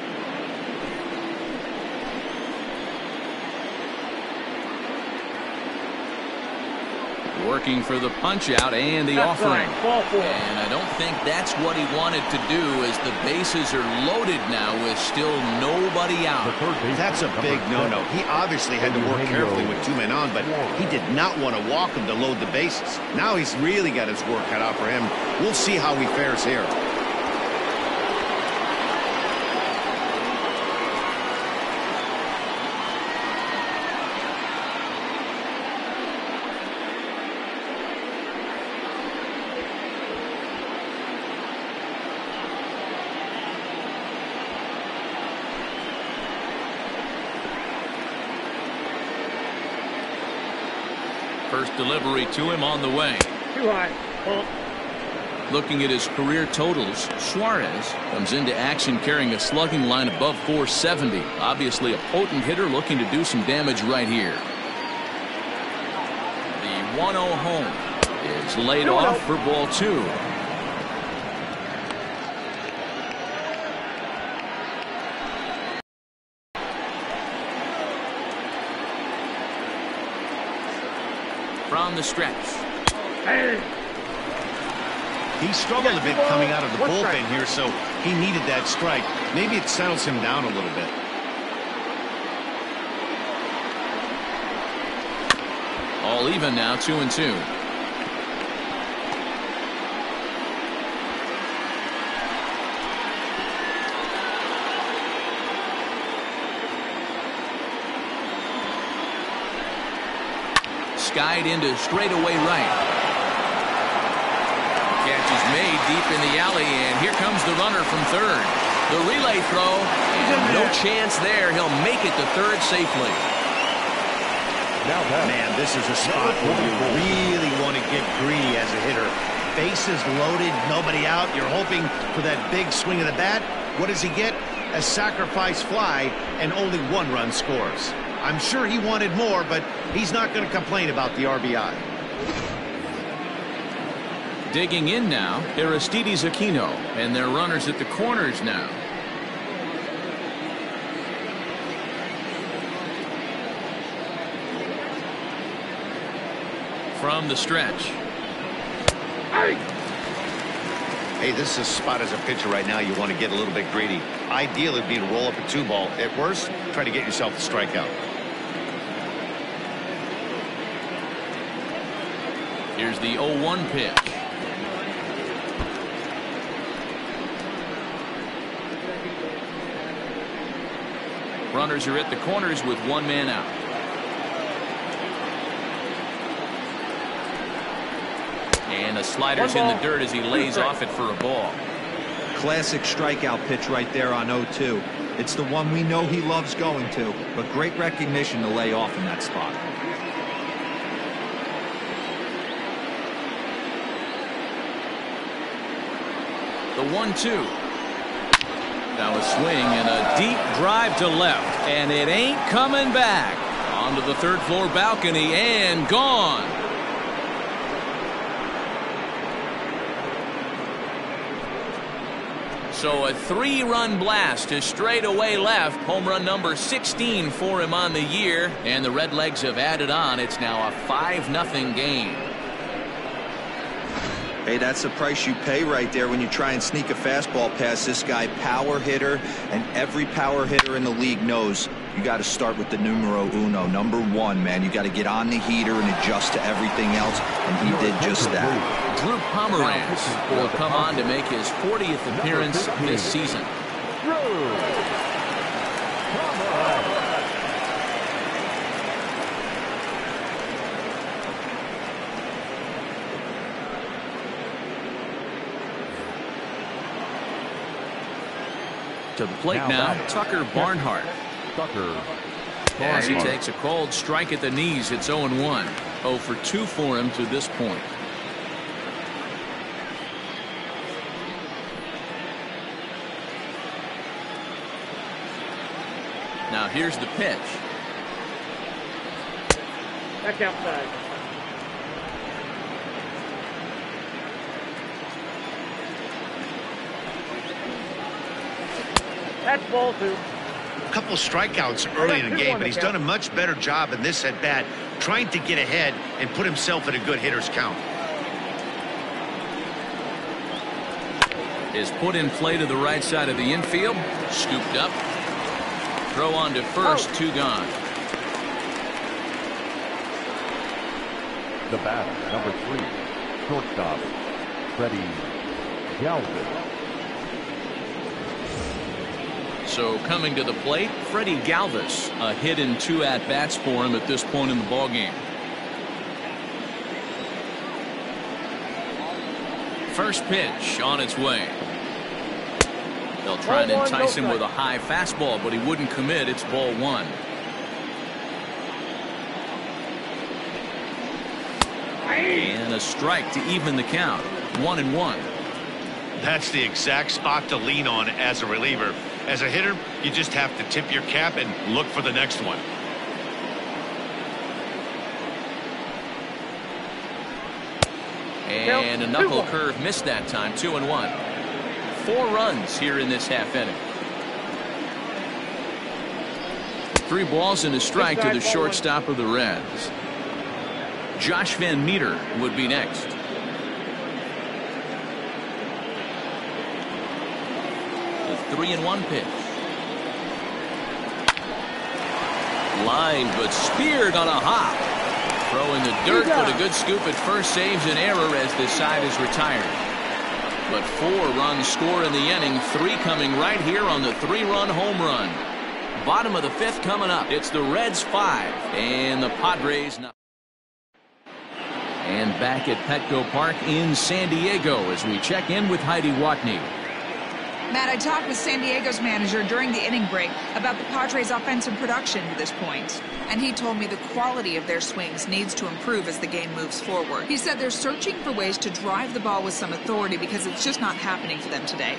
Working for the punch out and the offering. And I don't think that's what he wanted to do, as the bases are loaded now with still nobody out. That's a big no-no. He obviously had to work carefully with 2 men on, but he did not want to walk him to load the bases. Now he's really got his work cut out for him. We'll see how he fares here. First delivery to him on the way. Too high. Looking at his career totals, Suarez comes into action carrying a slugging line above 470. Obviously a potent hitter looking to do some damage right here. The 1-0 home is laid off for ball 2. From the stretch. He struggled a bit coming out of the bullpen here, so he needed that strike. Maybe it settles him down a little bit. All even now, 2-2. Skied into straightaway right. Catch is made deep in the alley, and here comes the runner from third. The relay throw, and no chance there. He'll make it to third safely. Man, this is a spot where you really want to get greedy as a hitter. Bases loaded, nobody out. You're hoping for that big swing of the bat. What does he get? A sacrifice fly, and only 1 run scores. I'm sure he wanted more, but he's not going to complain about the RBI. Digging in now, Aristides Aquino, and their runners at the corners now. From the stretch. Hey, this is a spot as a pitcher right now you want to get a little bit greedy. Ideal would be to roll up a 2-ball. At worst, try to get yourself a strikeout. Here's the 0-1 pitch. Runners are at the corners with one man out. And a slider's in the dirt as he lays off it for a ball. Classic strikeout pitch right there on 0-2. It's the one we know he loves going to, but great recognition to lay off in that spot. The 1-2. Now a swing and a deep drive to left, and it ain't coming back. Onto the third floor balcony and gone. So a 3-run blast to straightaway left. Home run number 16 for him on the year. And the Redlegs have added on. It's now a 5-0 game. Hey, that's the price you pay right there when you try and sneak a fastball past this guy. Power hitter, and every power hitter in the league knows you got to start with the numero uno, number 1, man. You got to get on the heater and adjust to everything else, and he did just that. Drew Pomeranz will come on to make his 40th appearance this season. To the plate now, Tucker Barnhart. As he takes a cold strike at the knees, it's 0-1. 0 for 2 for him to this point. Now here's the pitch. Back outside. That's ball 2. A couple strikeouts early in the game, but he's done a much better job in this at bat, trying to get ahead and put himself in a good hitter's count. Is put in play to the right side of the infield. Scooped up. Throw on to first, 2 gone. The batter, number 3, shortstop, Freddie Galvis. So coming to the plate, Freddie Galvis. A hit in 2 at-bats for him at this point in the ballgame. First pitch on its way. They'll try and entice him with a high fastball, but he wouldn't commit. It's ball 1. And a strike to even the count. 1-1. That's the exact spot to lean on as a reliever. As a hitter, you just have to tip your cap and look for the next one. And a knuckle curve missed that time. 2-1. 4 runs here in this half inning. 3 balls and a strike to the shortstop of the Reds. Josh Van Meter would be next. The 3-1 pitch. Lined but speared on a hop. Throw in the dirt, but a good scoop at first saves an error as this side is retired. But 4 runs score in the inning, 3 coming right here on the 3-run home run. Bottom of the 5th coming up. It's the Reds 5 and the Padres 9. And back at Petco Park in San Diego as we check in with Heidi Watney. Matt, I talked with San Diego's manager during the inning break about the Padres' offensive production to this point, and he told me the quality of their swings needs to improve as the game moves forward. He said they're searching for ways to drive the ball with some authority because it's just not happening for them today.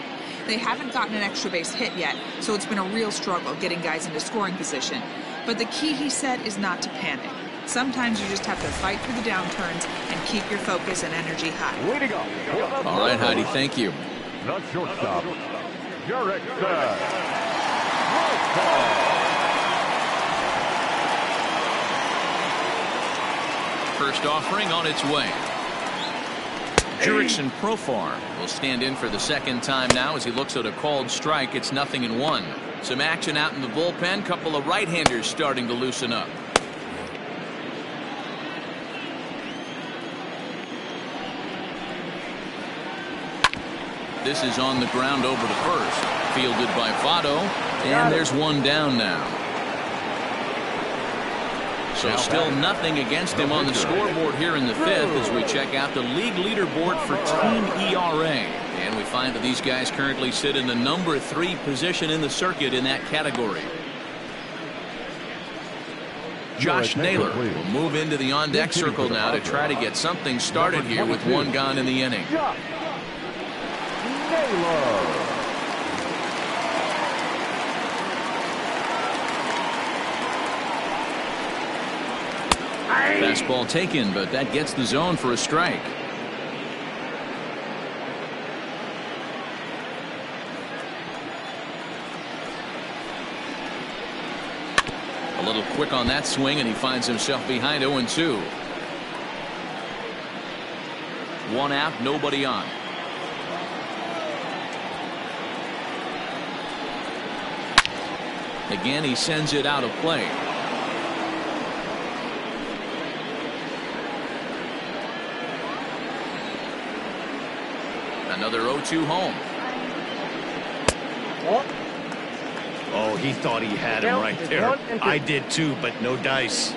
They haven't gotten an extra base hit yet, so it's been a real struggle getting guys into scoring position. But the key, he said, is not to panic. Sometimes you just have to fight through the downturns and keep your focus and energy high. Way to go. All right, Heidi, thank you. The shortstop, Derek First offering on its way. Jurickson Profar will stand in for the second time now as he looks at a called strike. It's 0-1. Some action out in the bullpen. Couple of right-handers starting to loosen up. This is on the ground over to first. Fielded by Votto. And there's one down now. So still nothing against him on the scoreboard here in the fifth as we check out the league leaderboard for team ERA. And we find that these guys currently sit in the number 3 position in the circuit in that category. Josh Naylor will move into the on-deck circle now to try to get something started here with 1 gone in the inning. Fastball taken, but that gets the zone for a strike. A little quick on that swing, and he finds himself behind 0-2. 1 out, nobody on. Again, he sends it out of play. Another 0-2 home. Oh, he thought he had him right there. I did too, but no dice.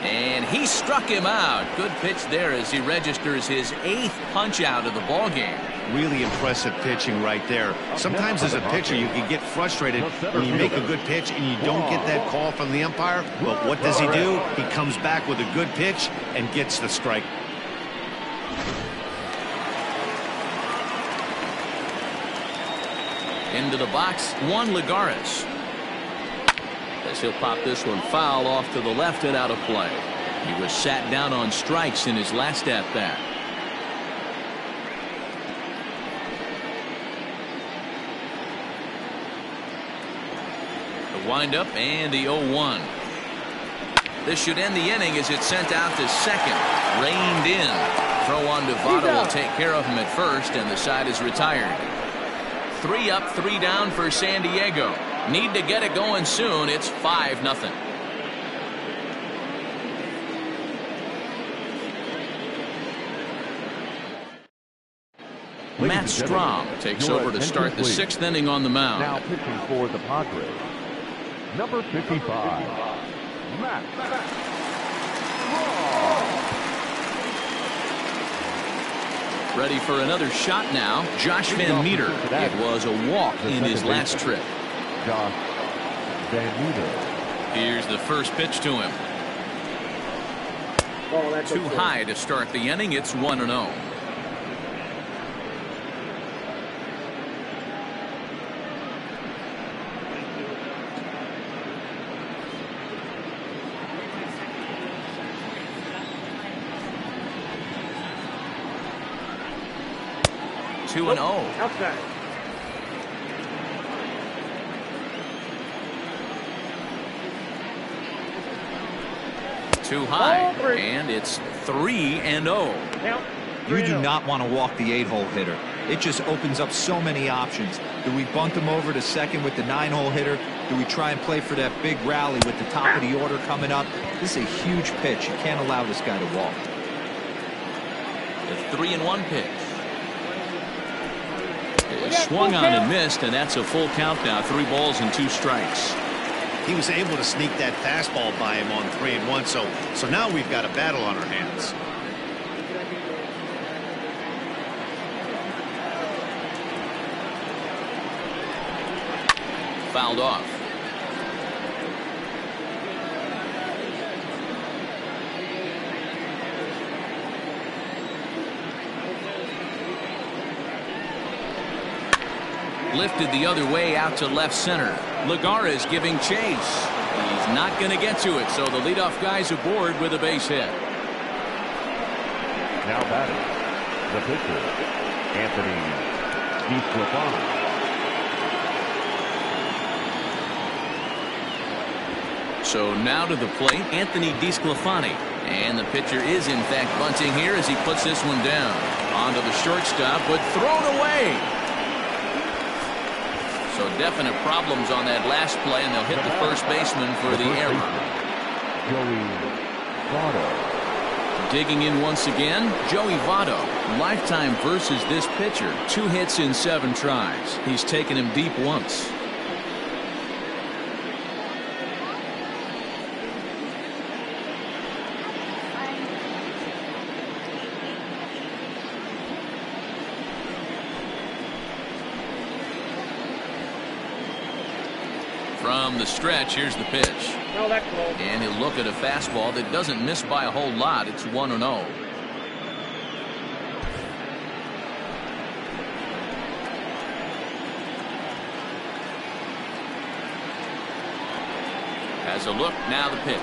And he struck him out. Good pitch there as he registers his 8th punch out of the ball game. Really impressive pitching right there. Sometimes as a pitcher you can get frustrated when you make a good pitch and you don't get that call from the umpire. But what does he do? He comes back with a good pitch and gets the strike. Into the box, Juan Lagares. As he'll pop this one foul off to the left and out of play. He was sat down on strikes in his last at bat. The windup and the 0-1. This should end the inning as it's sent out to second. Reined in. Throw on to Votto will take care of him at first, and the side is retired. 3 up, 3 down for San Diego. Need to get it going soon. It's 5-0. Matt Strom takes over to start the 6th inning on the mound. Now pitching for the Padres, number 55, Matt Strom. Ready for another shot now. Josh Van Meter. It was a walk in his last trip. Josh Van Meter. Here's the first pitch to him. Too high to start the inning. It's 1-0. Two and 0. Outside. Too high, and it's 3-0. You do not want to walk the 8-hole hitter. It just opens up so many options. Do we bunt him over to second with the 9-hole hitter? Do we try and play for that big rally with the top of the order coming up? This is a huge pitch. You can't allow this guy to walk. The 3-1 pitch. Swung on and missed, and that's a full count now. 3 balls and 2 strikes. He was able to sneak that fastball by him on 3-1, so now we've got a battle on our hands. Fouled off. Lifted the other way out to left center. Lagares giving chase. He's not going to get to it, so the leadoff guy's aboard with a base hit. Now batting, the pitcher, Anthony DiSclafani. So now to the plate, Anthony DiSclafani. And the pitcher is in fact bunting here as he puts this one down. Onto the shortstop, but thrown away. So definite problems on that last play, and they'll hit the first baseman for the error. Joey Votto. Digging in once again, Joey Votto. Lifetime versus this pitcher. 2 hits in 7 tries. He's taken him deep once. From the stretch, here's the pitch. No, that's low. And he'll look at a fastball that doesn't miss by a whole lot. It's 1-0. Has a look, now the pitch.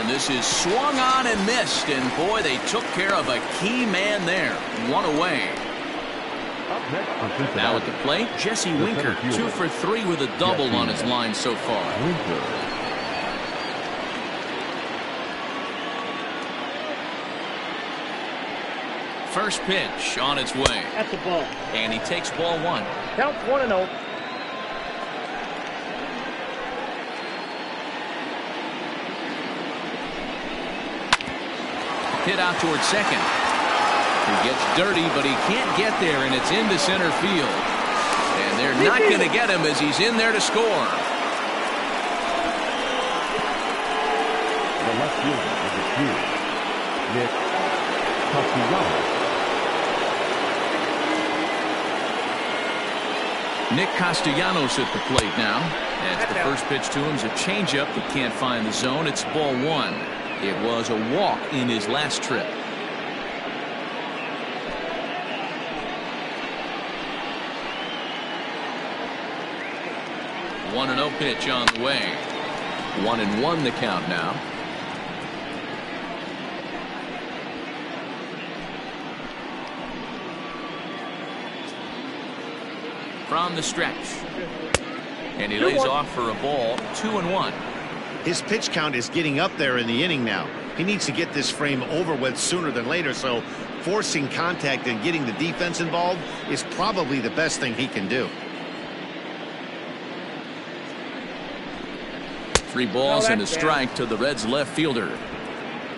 This is swung on and missed, and boy, they took care of a key man there. 1 away. Now at the plate, Jesse Winker, 2 for 3 with a double on his line so far. First pitch on its way. That's a ball. And he takes ball 1. Counts 1-0. Hit out towards second. He gets dirty, but he can't get there, and it's into center field. And they're not going to get him as he's in there to score. The left fielder is a Q. Nick Castellanos. Nick Castellanos at the plate now. That's the first pitch to him is a changeup that can't find the zone. It's ball 1. It was a walk in his last trip. One and 0 pitch on the way. 1-1 the count now. From the stretch. And he lays off for a ball. 2-1. His pitch count is getting up there in the inning now. He needs to get this frame over with sooner than later, so forcing contact and getting the defense involved is probably the best thing he can do. 3 balls and a strike to the Reds left fielder.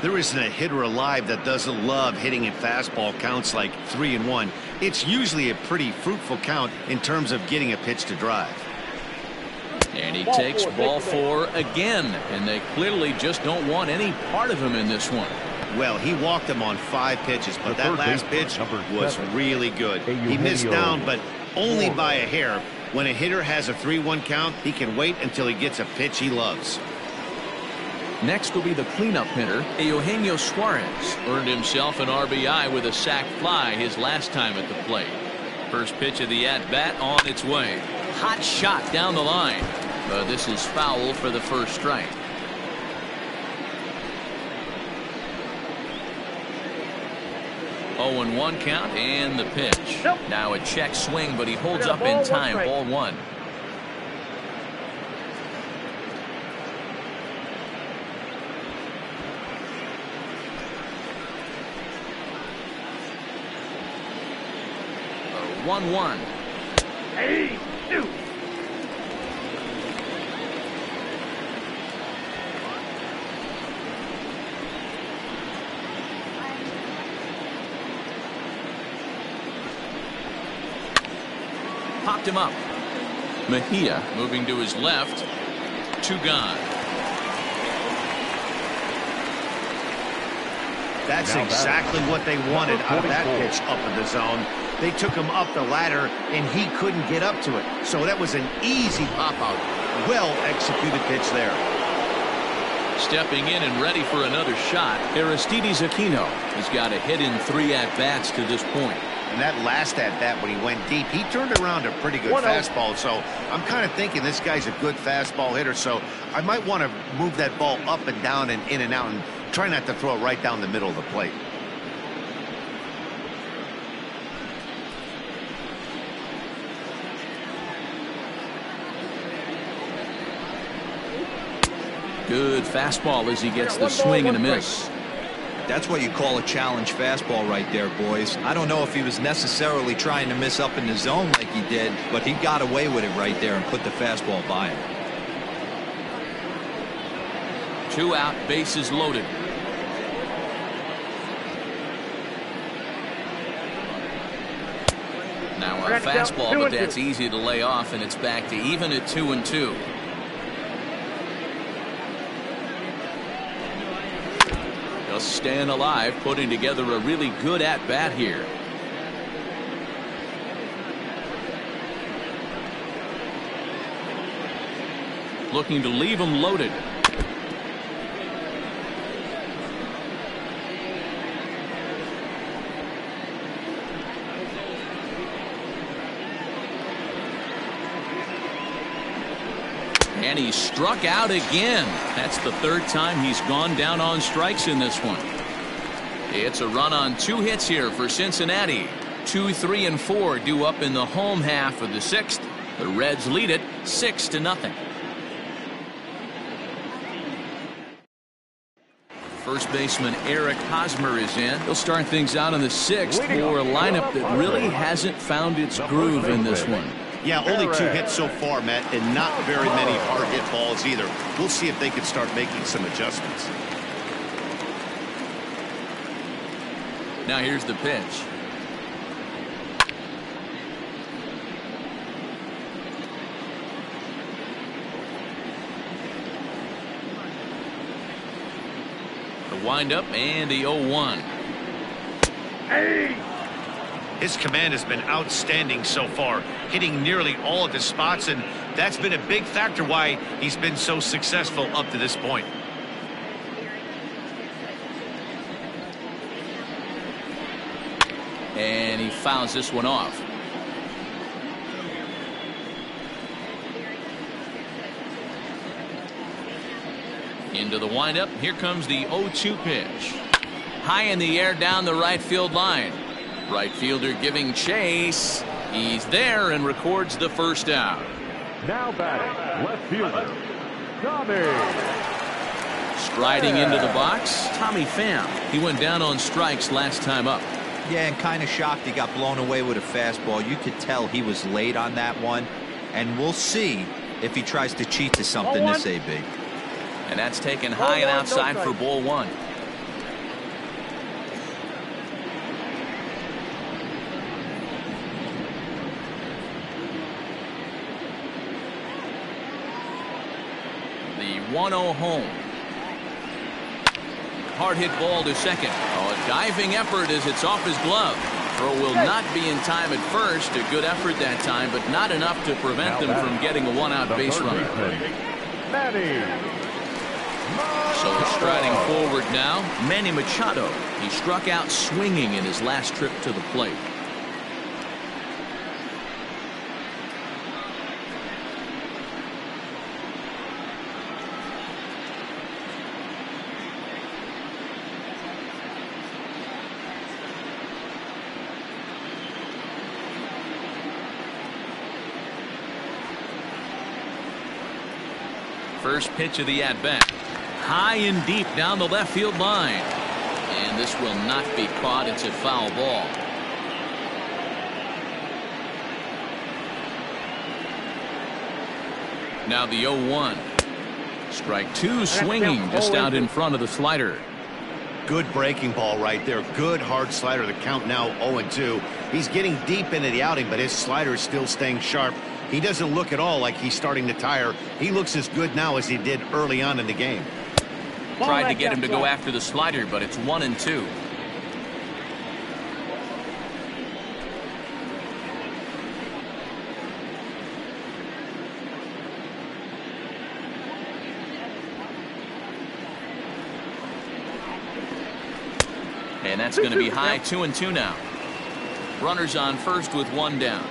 There isn't a hitter alive that doesn't love hitting at fastball counts like 3-1. It's usually a pretty fruitful count in terms of getting a pitch to drive. And he takes ball 4 again, and they clearly just don't want any part of him in this one. Well, he walked him on 5 pitches, but that last pitch was really good. He missed down, but only by a hair. When a hitter has a 3-1 count, he can wait until he gets a pitch he loves. Next will be the cleanup hitter, Eugenio Suarez. Earned himself an RBI with a sac fly his last time at the plate. First pitch of the at-bat on its way. Hot shot down the line. But this is foul for the first strike. Oh, and 1 count and the pitch. Nope. Now a check swing, but he holds up in time. Ball 1. A 1-1. Hey, shoot. Popped him up. Mejia moving to his left. 2 gone. That's exactly what they wanted out of that pitch up in the zone. They took him up the ladder, and he couldn't get up to it. So that was an easy pop-out. Well-executed pitch there. Stepping in and ready for another shot, Aristides Aquino has got a hit in 3 at-bats to this point. And that last at-bat when he went deep, he turned around a pretty good fastball. So I'm kind of thinking this guy's a good fastball hitter. So I might want to move that ball up and down and in and out and try not to throw it right down the middle of the plate. Good fastball as he gets the swing and a miss. That's what you call a challenge fastball right there, boys. I don't know if he was necessarily trying to miss up in the zone like he did, but he got away with it right there and put the fastball by him. 2 out, bases loaded. Now a fastball, but that's easy to lay off, and it's back to even at 2-2. Just staying alive, putting together a really good at-bat here. Looking to leave him loaded. And he struck out again. That's the 3rd time he's gone down on strikes in this one. It's a run on 2 hits here for Cincinnati. 2, 3, and 4 due up in the home half of the 6th. The Reds lead it 6-0. First baseman Eric Hosmer is in. He'll start things out in the 6th for a lineup that really hasn't found its groove in this one. Yeah, only 2 hits so far, Matt, and not very many hard hit balls either. We'll see if they can start making some adjustments. Now here's the pitch. The windup and the 0-1. Hey! His command has been outstanding so far, hitting nearly all of his spots, and that's been a big factor why he's been so successful up to this point. And he fouls this one off. Into the windup. Here comes the 0-2 pitch. High in the air down the right field line. Right fielder giving chase. He's there and records the first out. Now batting, left fielder, Tommy. Striding into the box, Tommy Pham. He went down on strikes last time up. Yeah, and kind of shocked he got blown away with a fastball. You could tell he was late on that one. And we'll see if he tries to cheat to something this AB. And that's taken high and outside for ball 1. The 1-0 home. Hard hit ball to second. Oh, a diving effort as it's off his glove. Throw will not be in time at first. A good effort that time, but not enough to prevent them from getting a 1-out base runner. So striding forward now, Manny Machado. He struck out swinging in his last trip to the plate. First pitch of the at-bat. High and deep down the left field line. And this will not be caught. It's a foul ball. Now the 0-1. Strike 2 swinging just out in front of the slider. Good breaking ball right there. Good hard slider. The count now 0-2. He's getting deep into the outing, but his slider is still staying sharp. He doesn't look at all like he's starting to tire. He looks as good now as he did early on in the game. Tried to get him to go after the slider, but it's 1-2. And that's going to be high. 2-2 now. Runners on first with 1 down.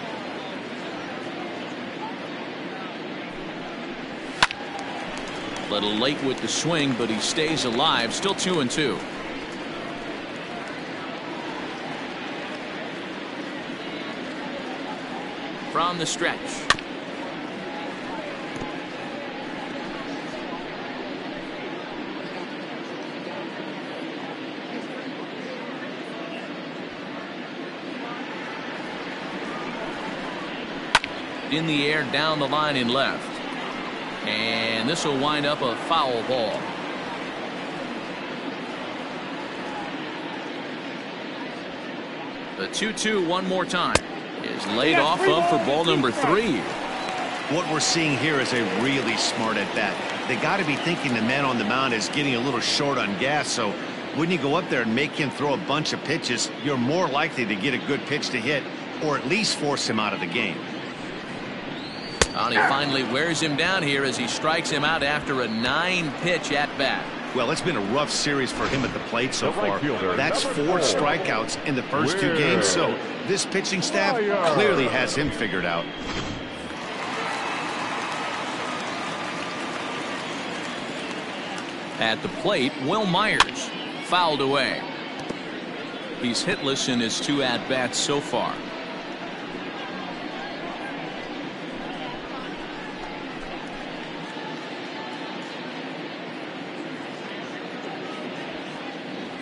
Little late with the swing, but he stays alive. Still 2-2. From the stretch. in the air down the line in left. And this will wind up a foul ball. The 2-2 one more time is laid off of for ball number 3. What we're seeing here is a really smart at bat. They got to be thinking the man on the mound is getting a little short on gas, so when you go up there and make him throw a bunch of pitches, you're more likely to get a good pitch to hit or at least force him out of the game. And he finally wears him down here as he strikes him out after a 9-pitch at bat. Well, it's been a rough series for him at the plate so far. That's 4 strikeouts in the first 2 games, so this pitching staff clearly has him figured out. At the plate, Will Myers fouled away. He's hitless in his 2 at-bats so far.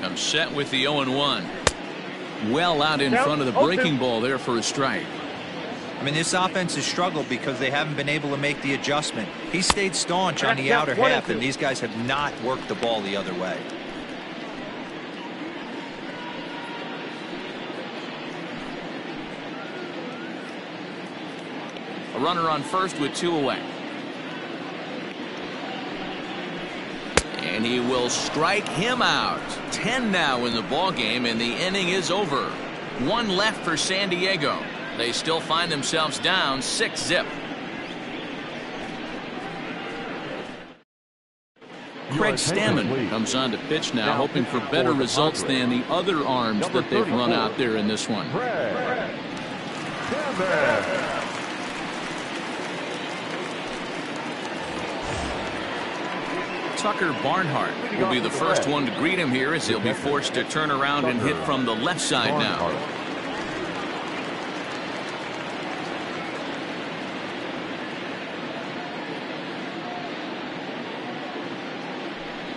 Comes set with the 0-1. Well out in front of the breaking ball there for a strike. I mean, this offense has struggled because they haven't been able to make the adjustment. He stayed staunch on the outer half, and these guys have not worked the ball the other way. A runner on first with 2 away. And he will strike him out. 10 now in the ball game, and the inning is over. 1 left for San Diego. They still find themselves down 6-zip. Craig Stammen comes on to pitch now, hoping for better results than the other arms that they've run out there in this one. Tucker Barnhart will be the first one to greet him here as he'll be forced to turn around and hit from the left side now.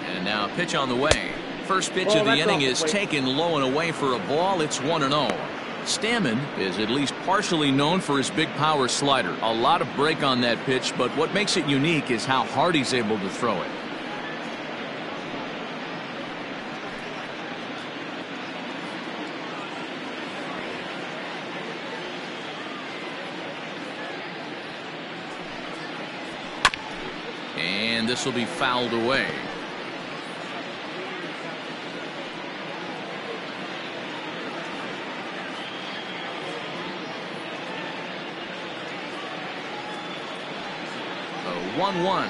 And now pitch on the way. First pitch of the inning is taken low and away for a ball. It's 1-0. Stammen is at least partially known for his big power slider. A lot of break on that pitch, but what makes it unique is how hard he's able to throw it. And this will be fouled away. A 1-1.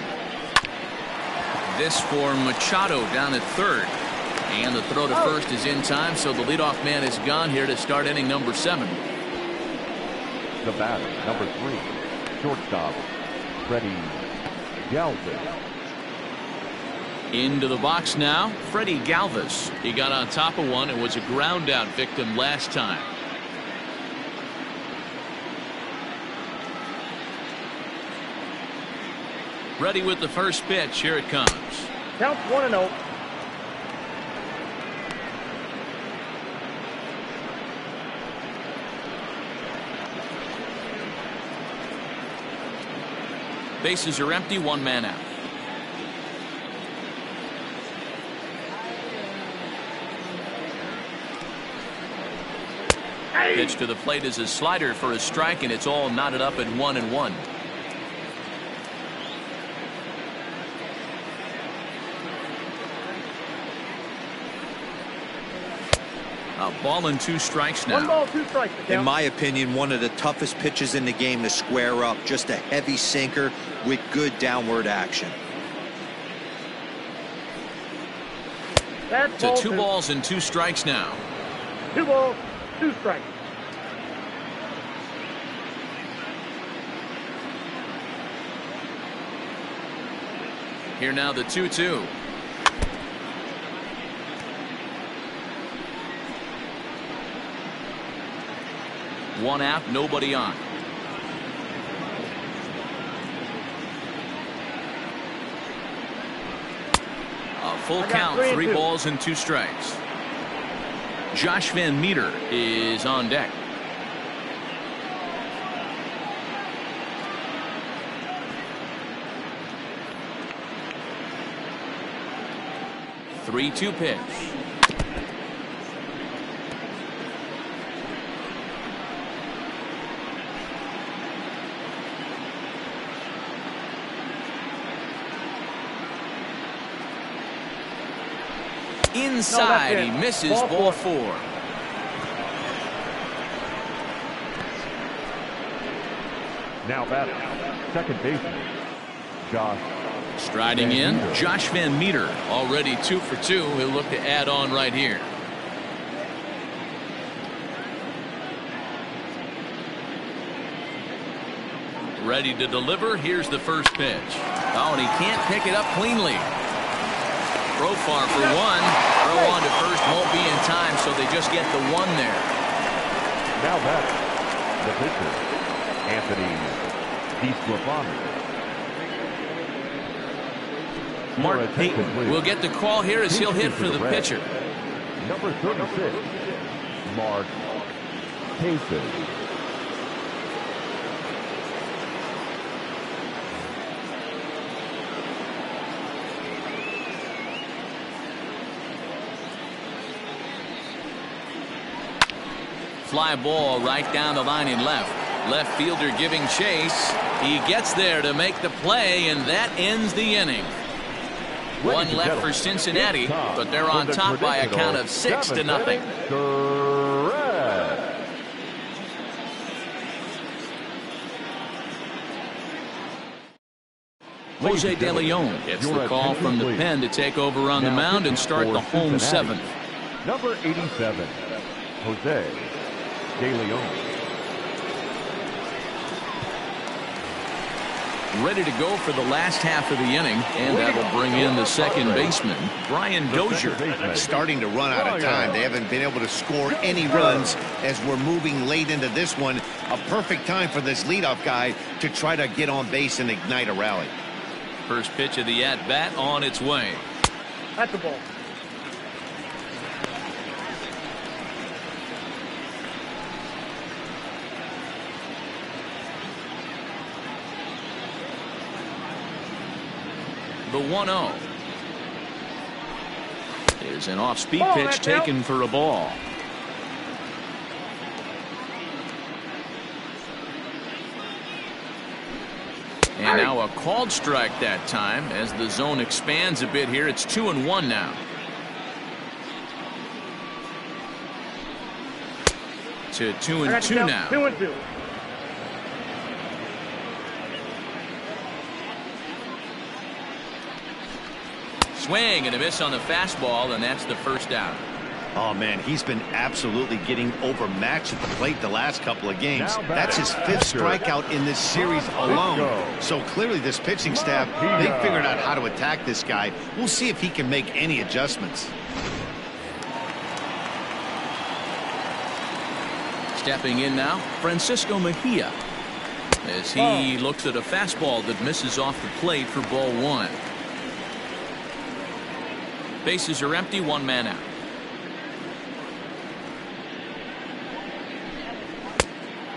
This for Machado down at third. And the throw to first is in time, so the leadoff man is gone here to start inning number 7. The batter, number 3, shortstop, Freddie Galvis. Into the box now, Freddie Galvis. He got on top of one and was a ground out victim last time. Ready with the first pitch. Here it comes. Count 1-0. Bases are empty, 1 man out. Pitch to the plate is a slider for a strike, and it's all knotted up at 1-1. A ball and 2 strikes now. 1 ball, 2 strikes. In my opinion, one of the toughest pitches in the game to square up. Just a heavy sinker with good downward action. That's to 2 balls and 2 strikes now. 2 balls, 2 strikes. Here now the 2-2. One out, nobody on. A full count, 3 balls and 2 strikes. Josh Van Meter is on deck. 3-2 pitch. Inside, he misses. Ball 4. Now batting, second baseman, Josh. Striding in, Josh Van Meter, already 2 for 2. He'll look to add on right here. Ready to deliver. Here's the first pitch. Oh, and he can't pick it up cleanly. Throw far for 1. Throw on to first won't be in time, so they just get the 1 there. Now batting, the pitcher, Anthony DeSclafani. Mark Payton will get the call here as he'll hit for the pitcher. Number 36, Mark Payton. Fly ball right down the line in left. Left fielder giving chase. He gets there to make the play, and that ends the inning. 1 left for Cincinnati, but they're on top by a count of 6-0. Jose De Leon gets the call from the pen to take over on the mound and start the home 7th. Number 87, Jose De Leon. Ready to go for the last half of the inning, and that will bring in the second baseman, Brian Dozier. Starting to run out of time. They haven't been able to score any runs as we're moving late into this one. A perfect time for this leadoff guy to try to get on base and ignite a rally. First pitch of the at-bat on its way. That's the ball. The 1-0 is an off-speed pitch taken for a ball. And now a called strike that time as the zone expands a bit here. It's 2-1 now. To 2-2 now. 2-2. Swing and a miss on the fastball, and that's the first out. Oh, man, he's been absolutely getting overmatched at the plate the last couple of games. That's his 5th strikeout in this series alone. So clearly this pitching staff, they figured out how to attack this guy. We'll see if he can make any adjustments. Stepping in now, Francisco Mejia, as he looks at a fastball that misses off the plate for ball 1. Bases are empty, 1 man out.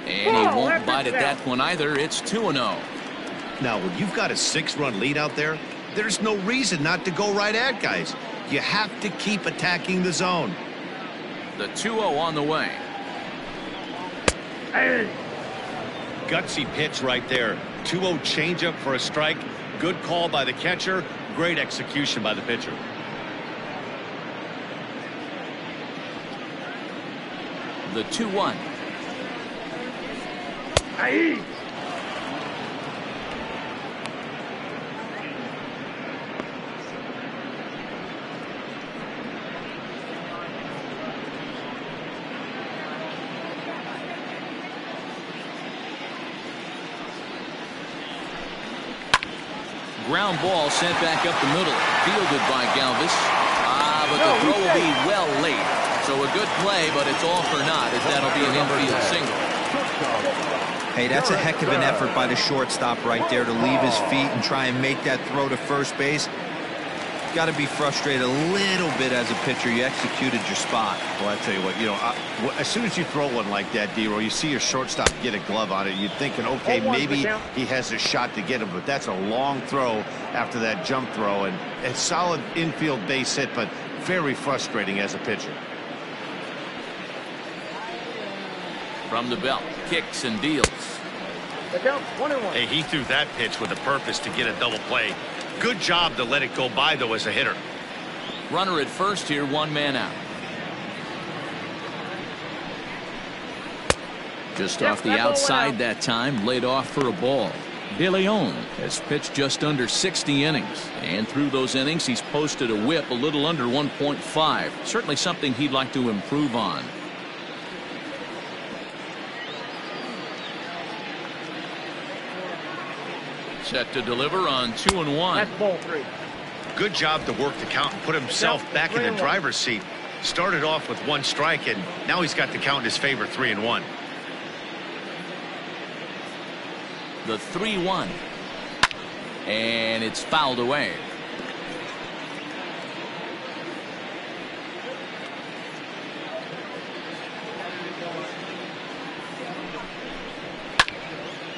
And he won't bite at that one either. It's 2-0. Now, when you've got a 6-run lead out there, there's no reason not to go right at guys. You have to keep attacking the zone. The 2-0 on the way. Hey. Gutsy pitch right there. 2-0 changeup for a strike. Good call by the catcher. Great execution by the pitcher. The 2-1. Hey. Ground ball sent back up the middle. Fielded by Galvis. But the throw will be well late. So a good play, but it's all for naught, as that'll be an infield single. Hey, that's a heck of an effort by the shortstop right there to leave his feet and try and make that throw to first base. Got to be frustrated a little bit as a pitcher. You executed your spot. Well, I tell you what, as soon as you throw one like that, D-Roy, you see your shortstop get a glove on it, you're thinking, okay, maybe he has a shot to get him, but that's a long throw after that jump throw, and a solid infield base hit, but very frustrating as a pitcher. From the belt, kicks and deals. The count 1-1. Hey, he threw that pitch with a purpose to get a double play. Good job to let it go by, though, as a hitter. Runner at first here, 1 man out. Just off the outside that time, laid off for a ball. De Leon has pitched just under 60 innings, and through those innings he's posted a whip a little under 1.5. Certainly something he'd like to improve on. Set to deliver on 2-1. That's ball 3. Good job to work the count and put himself back in the driver's seat. Started off with 1 strike, and now he's got the count in his favor, 3-1. The 3-1. And it's fouled away.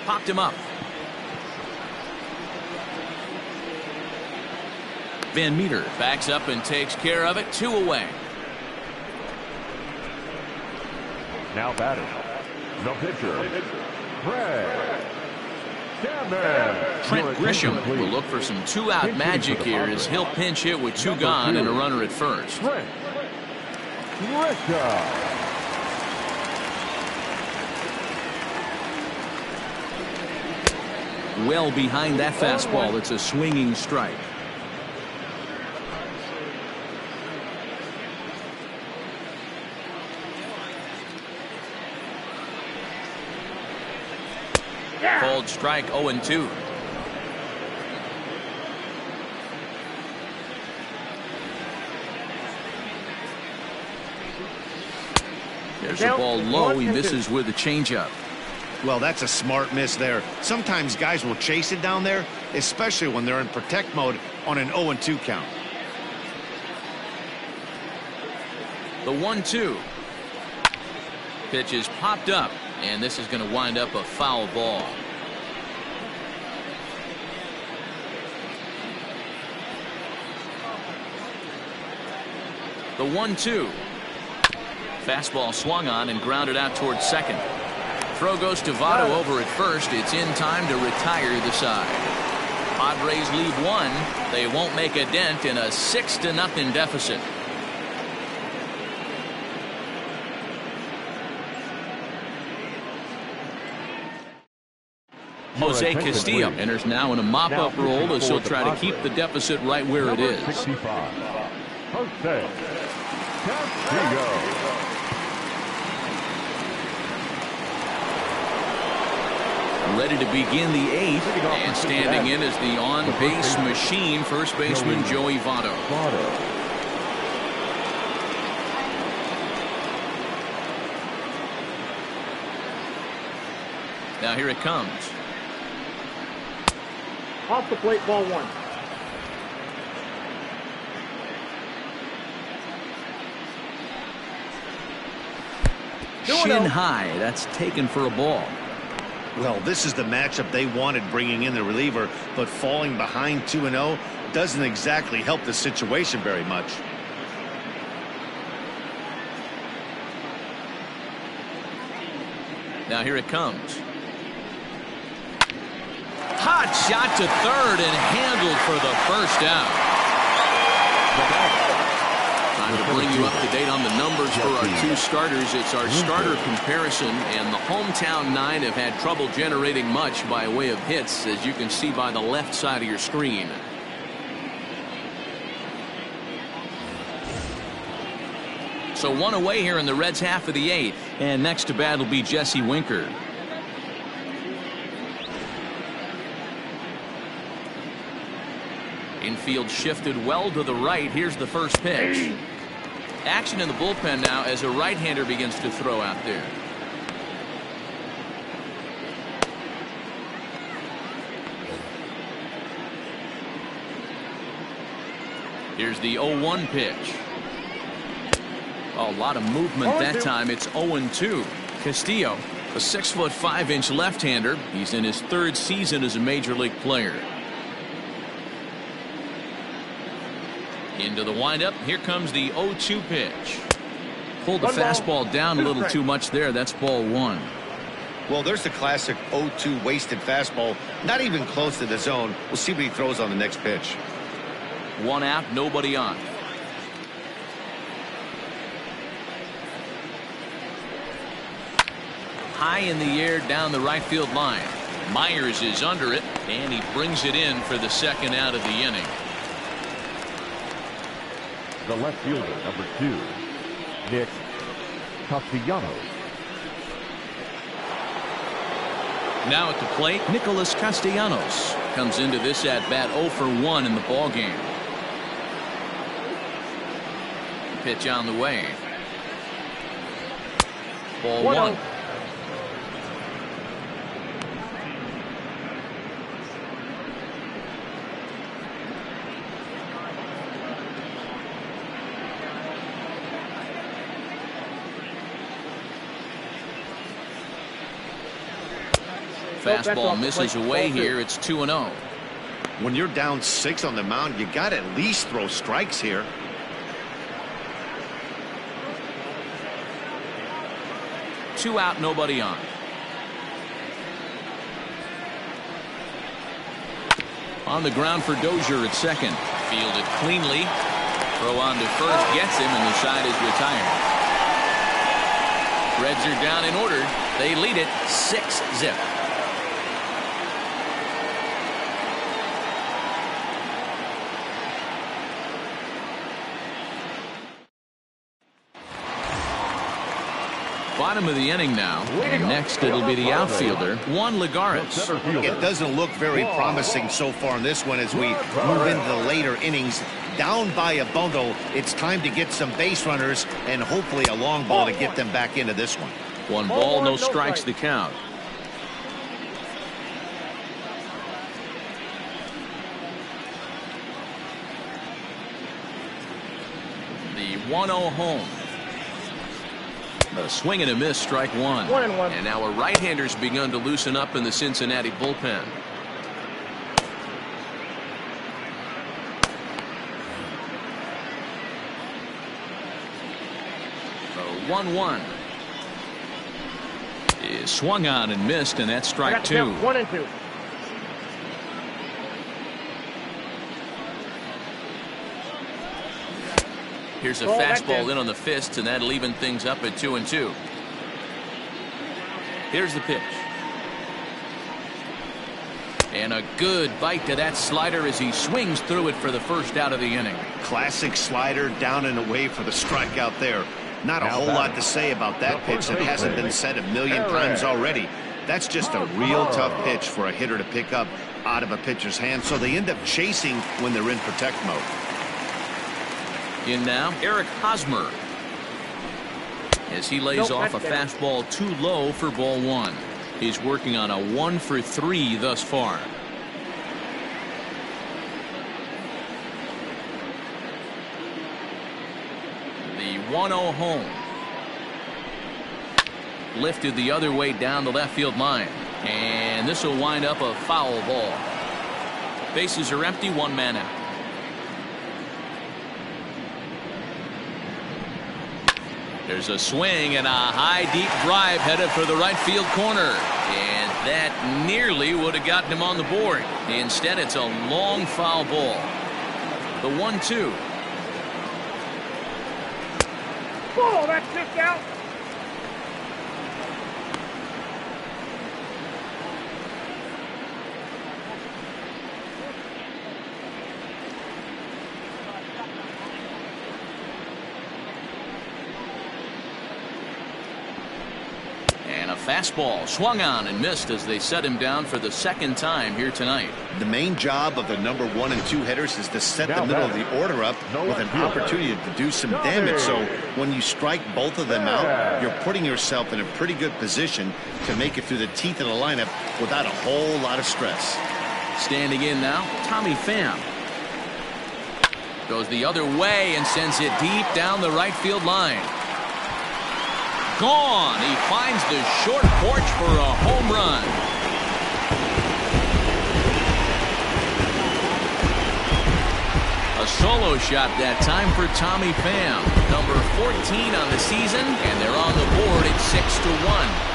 Popped him up. Van Meter backs up and takes care of it. 2 away. Now batting, the pitcher, Trent Grisham will look for some 2-out magic here as he'll pinch hit with 2 gone and a runner at first. Trent Grisham. Well behind that fastball. It's a swinging strike. Called strike, 0-2. There's a ball low. He misses with a changeup. Well, that's a smart miss there. Sometimes guys will chase it down there, especially when they're in protect mode on an 0-2 count. The 1-2. Pitch is popped up, and this is going to wind up a foul ball. The 1-2. Fastball swung on and grounded out towards second. Throw goes to Votto over at first. It's in time to retire the side. Padres lead 1. They won't make a dent in a 6-0 deficit. Jose Castillo enters now in a mop-up role as he'll try to keep the deficit right where it is. 65. Jose Castillo. Ready to begin the 8th, and standing in is the on-base machine, first baseman Joey Votto. Now here it comes. Off the plate, ball 1. Shin high. That's taken for a ball. Well, this is the matchup they wanted, bringing in the reliever, but falling behind 2-0 doesn't exactly help the situation very much. Now here it comes. Hot shot to third and handled for the first out. Time to bring you up to date on the numbers for our 2 starters. It's our starter comparison, and the hometown 9 have had trouble generating much by way of hits, as you can see by the left side of your screen. So 1 away here in the Reds' half of the 8th, and next to bat will be Jesse Winker. Infield shifted well to the right. Here's the first pitch. Action in the bullpen now as a right-hander begins to throw out there. Here's the 0-1 pitch. A lot of movement that time. It's 0-2. Castillo, a 6'5" left-hander. He's in his 3rd season as a major league player. Into the windup. Here comes the 0-2 pitch. Pulled the fastball down a little too much there. That's ball 1. Well, there's the classic 0-2 wasted fastball. Not even close to the zone. We'll see what he throws on the next pitch. 1 out, nobody on. High in the air down the right field line. Myers is under it, and he brings it in for the 2nd out of the inning. The left fielder, number 2, Nick Castellanos. Now at the plate, Nicholas Castellanos comes into this at-bat 0 for 1 in the ballgame. Pitch on the way. Ball 1. Fastball misses away here. It's 2-0. When you're down 6 on the mound, you got to at least throw strikes here. Two out, nobody on. On the ground for Dozier at second. Fielded cleanly. Throw on to first gets him, and the side is retired. Reds are down in order. They lead it 6-0. Bottom of the inning now. And next it'll be the outfielder, Juan Lagares. It doesn't look very promising so far in this one as we move into the later innings. Down by a bundle, it's time to get some base runners and hopefully a long ball to get them back into this one. 1 ball, no strikes the count. The 1-0 home. A swing and a miss, strike 1. 1-1. And now a right-hander's begun to loosen up in the Cincinnati bullpen. The 1-1 is swung on and missed, and that's strike 2. 1-2. Here's a fastball in on the fist, and that'll even things up at 2-2. Here's the pitch. And a good bite to that slider as he swings through it for the 1st out of the inning. Classic slider down and away for the strikeout there. Not a whole lot to say about that pitch that hasn't been said a million times already. That's just a real tough pitch for a hitter to pick up out of a pitcher's hand, so they end up chasing when they're in protect mode. In now, Eric Hosmer. As he lays off a fastball too low for ball 1. He's working on a 1 for 3 thus far. The 1-0 home. Lifted the other way down the left field line. And this will wind up a foul ball. Bases are empty, 1 man out. There's a swing and a high deep drive headed for the right field corner, and that nearly would have gotten him on the board. Instead, it's a long foul ball. The 1-2. Oh, that's kicked out. Fastball swung on and missed as they set him down for the 2nd time here tonight. The main job of the number 1 and 2 hitters is to set the middle of the order up with an opportunity to do some damage. So when you strike both of them out, you're putting yourself in a pretty good position to make it through the teeth of the lineup without a whole lot of stress. Standing in now, Tommy Pham. Goes the other way and sends it deep down the right field line. Gone. He finds the short porch for a home run. A solo shot that time for Tommy Pham. Number 14 on the season, and they're on the board at 6-1.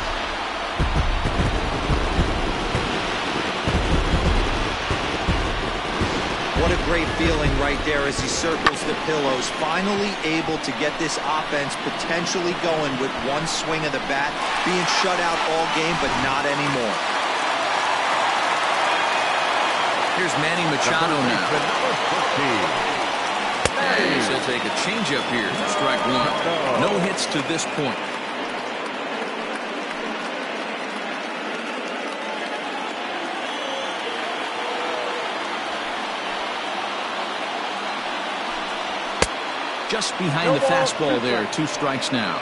What a great feeling right there as he circles the pillows. Finally able to get this offense potentially going with one swing of the bat. Being shut out all game, but not anymore. Here's Manny Machado now. And he'll take a changeup here for strike one. No hits to this point. Just behind the fastball there. 2 strikes now.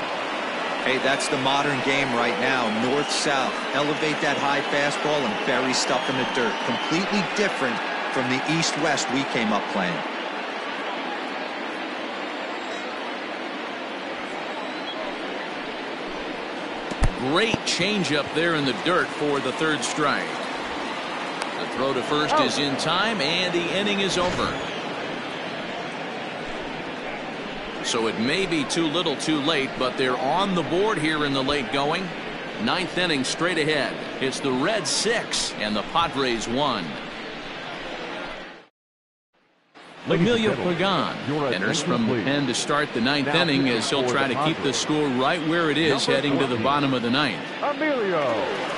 Hey, that's the modern game right now. North-south. Elevate that high fastball and bury stuff in the dirt. Completely different from the east-west we came up playing. Great changeup there in the dirt for the 3rd strike. The throw to first is in time, and the inning is over. So it may be too little too late, but they're on the board here in the late going. 9th inning straight ahead. It's the Reds 6 and the Padres 1. Emilio Pagan enters from the pen to start the 9th inning as he'll try to keep the score right where it is heading to the bottom of the 9th. Emilio Pagan.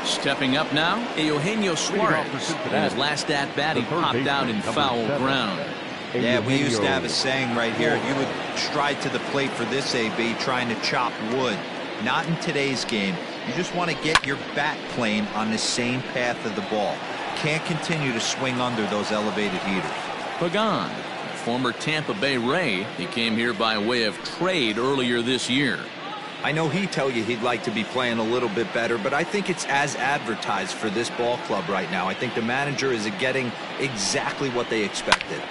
Stepping up now, Eugenio Suarez. In his last at-bat, he popped out in foul ground. Yeah, we used to have a saying right here. You would stride to the plate for this AB, trying to chop wood. Not in today's game. You just want to get your bat plane on the same path of the ball. Can't continue to swing under those elevated heaters. Pagan, former Tampa Bay Ray. He came here by way of trade earlier this year. I know he'd tell you he'd like to be playing a little bit better, but I think it's as advertised for this ball club right now. I think the manager is getting exactly what they expected.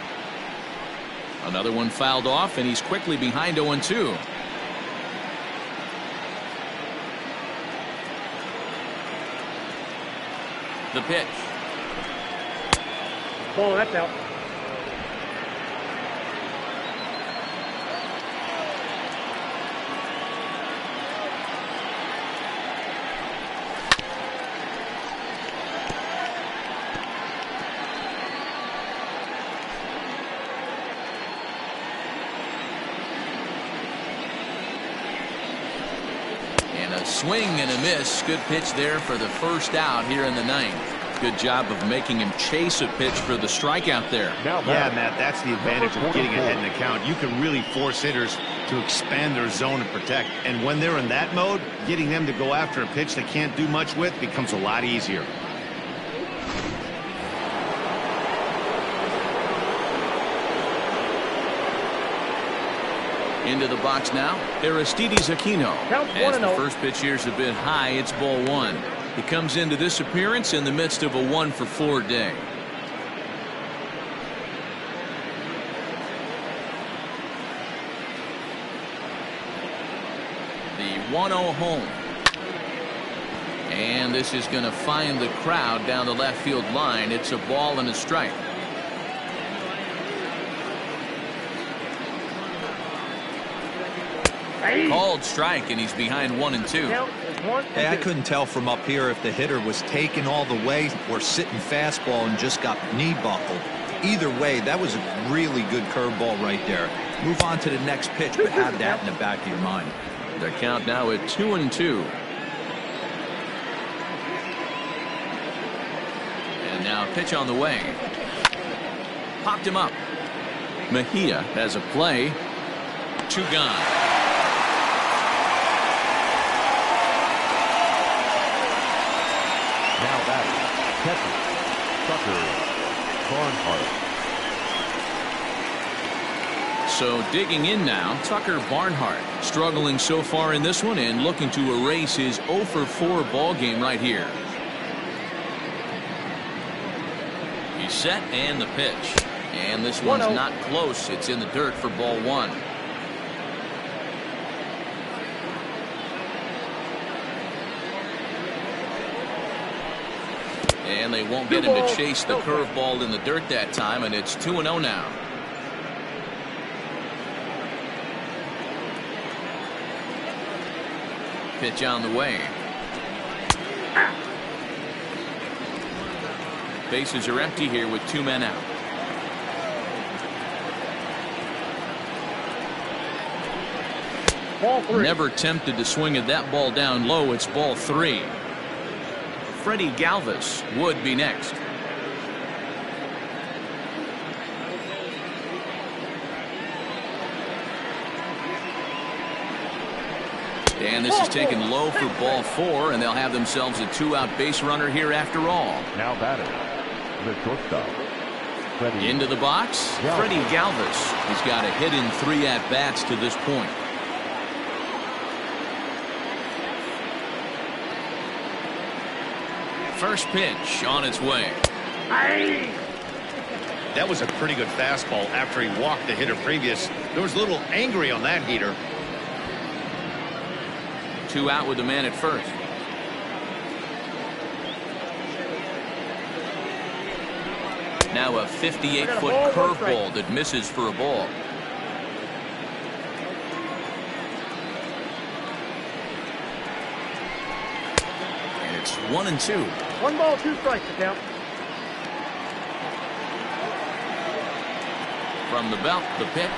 Another one fouled off, and he's quickly behind 0-2. The pitch. Ball, that's out. Swing and a miss. Good pitch there for the first out here in the 9th. Good job of making him chase a pitch for the strikeout there. Yeah, Matt, that's the advantage of getting ahead in the count. You can really force hitters to expand their zone and protect. And when they're in that mode, getting them to go after a pitch they can't do much with becomes a lot easier. Into the box now, Aristides Aquino. As the first pitch here's a bit high, it's ball 1. He comes into this appearance in the midst of a 1-for-4 day. The 1-0 home. And this is going to find the crowd down the left field line. It's a ball and a strike. Called strike, and he's behind 1-2. Hey, I couldn't tell from up here if the hitter was taking all the way or sitting fastball and just got knee buckled. Either way, that was a really good curveball right there. Move on to the next pitch, but have that in the back of your mind. The count now at 2-2. And now pitch on the way. Popped him up. Mejia has a play. 2 gone. Now batting, catcher, Tucker Barnhart. So digging in now, Tucker Barnhart struggling so far in this one and looking to erase his 0-for-4 ball game right here. He's set and the pitch. And this one's not close. It's in the dirt for ball one. And they won't get him to chase the curveball in the dirt that time, and it's 2-0 now. Pitch on the way. Bases are empty here with 2 men out. Ball 3. Never tempted to swing at that ball down low. It's ball 3. Freddie Galvis would be next. And this is taken low for ball 4, and they'll have themselves a 2-out base runner here after all. Now batting, the shortstop. Freddie. Into the box, Freddie Galvis. He's got a hit in 3 at-bats to this point. First pitch on its way. That was a pretty good fastball after he walked the hitter previous. There was a little angry on that heater. 2 out with the man at first. Now a 58-foot curveball that misses for a ball. And it's 1-2. 1 ball, 2 strikes to count. From the belt, the pitch.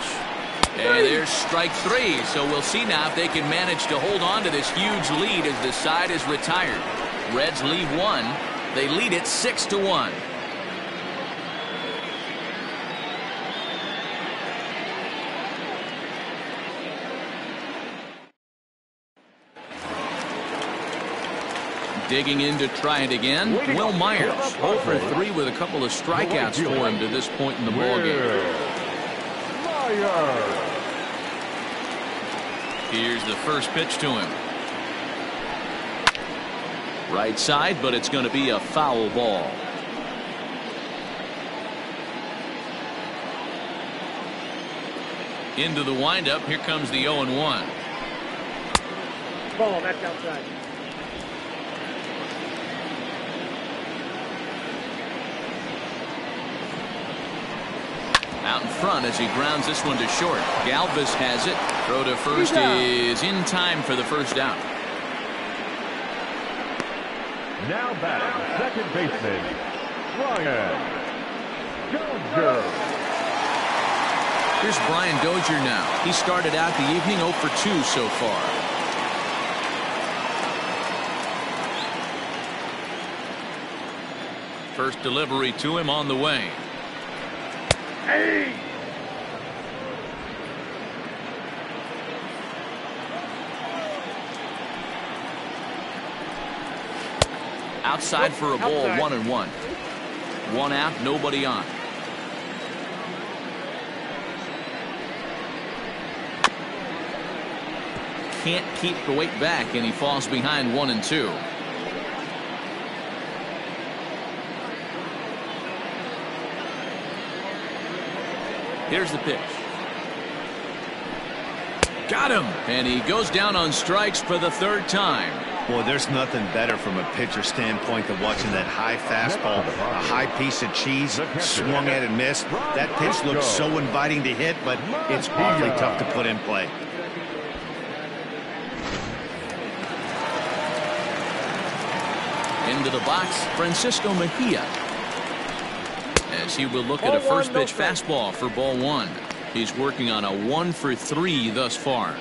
And there's strike 3. So we'll see now if they can manage to hold on to this huge lead as the side is retired. Reds lead 1. They lead it 6-1. Digging in to try it again. Will Myers, 0 for 3 with a couple of strikeouts for him to this point in the ballgame. Here's the first pitch to him. Right side, but it's going to be a foul ball. Into the windup. Here comes the 0-1. Ball, that's outside. Out in front as he grounds this one to short. Galvis has it. Throw to first is in time for the first out. Now back, second baseman, Brian Dozier. Here's Brian Dozier now. He started out the evening 0 for 2 so far. First delivery to him on the way. Hey! Outside for a ball, 1-1. 1 out, nobody on. Can't keep the weight back, and he falls behind 1-2. Here's the pitch. Got him! And he goes down on strikes for the 3rd time. Boy, there's nothing better from a pitcher standpoint than watching that high fastball, a high piece of cheese, swung at and missed. That pitch looks so inviting to hit, but it's awfully tough to put in play. Into the box, Francisco Mejia. As he will look at a first pitch fastball for ball 1. He's working on a 1 for 3 thus far.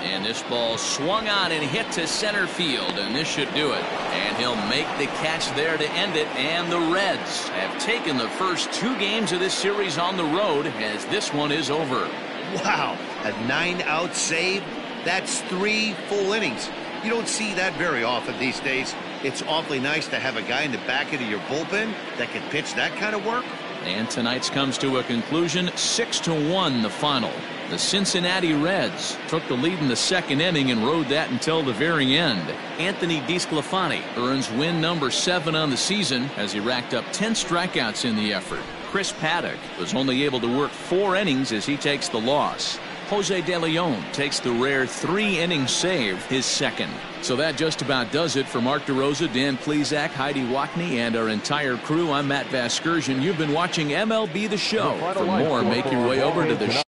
And this ball swung on and hit to center field, and this should do it. And he'll make the catch there to end it. And the Reds have taken the first 2 games of this series on the road as this one is over. Wow, a 9-out save? That's 3 full innings. You don't see that very often these days. It's awfully nice to have a guy in the back end of your bullpen that can pitch that kind of work. And tonight's comes to a conclusion, 6-1 the final. The Cincinnati Reds took the lead in the second inning and rode that until the very end. Anthony DeSclafani earns win number 7 on the season as he racked up 10 strikeouts in the effort. Chris Paddock was only able to work 4 innings as he takes the loss. Jose De Leon takes the rare 3-inning save, his second. So that just about does it for Mark DeRosa, Dan Plesac, Heidi Watney, and our entire crew. I'm Matt Vasgersian. You've been watching MLB The Show. For more, make your way over to the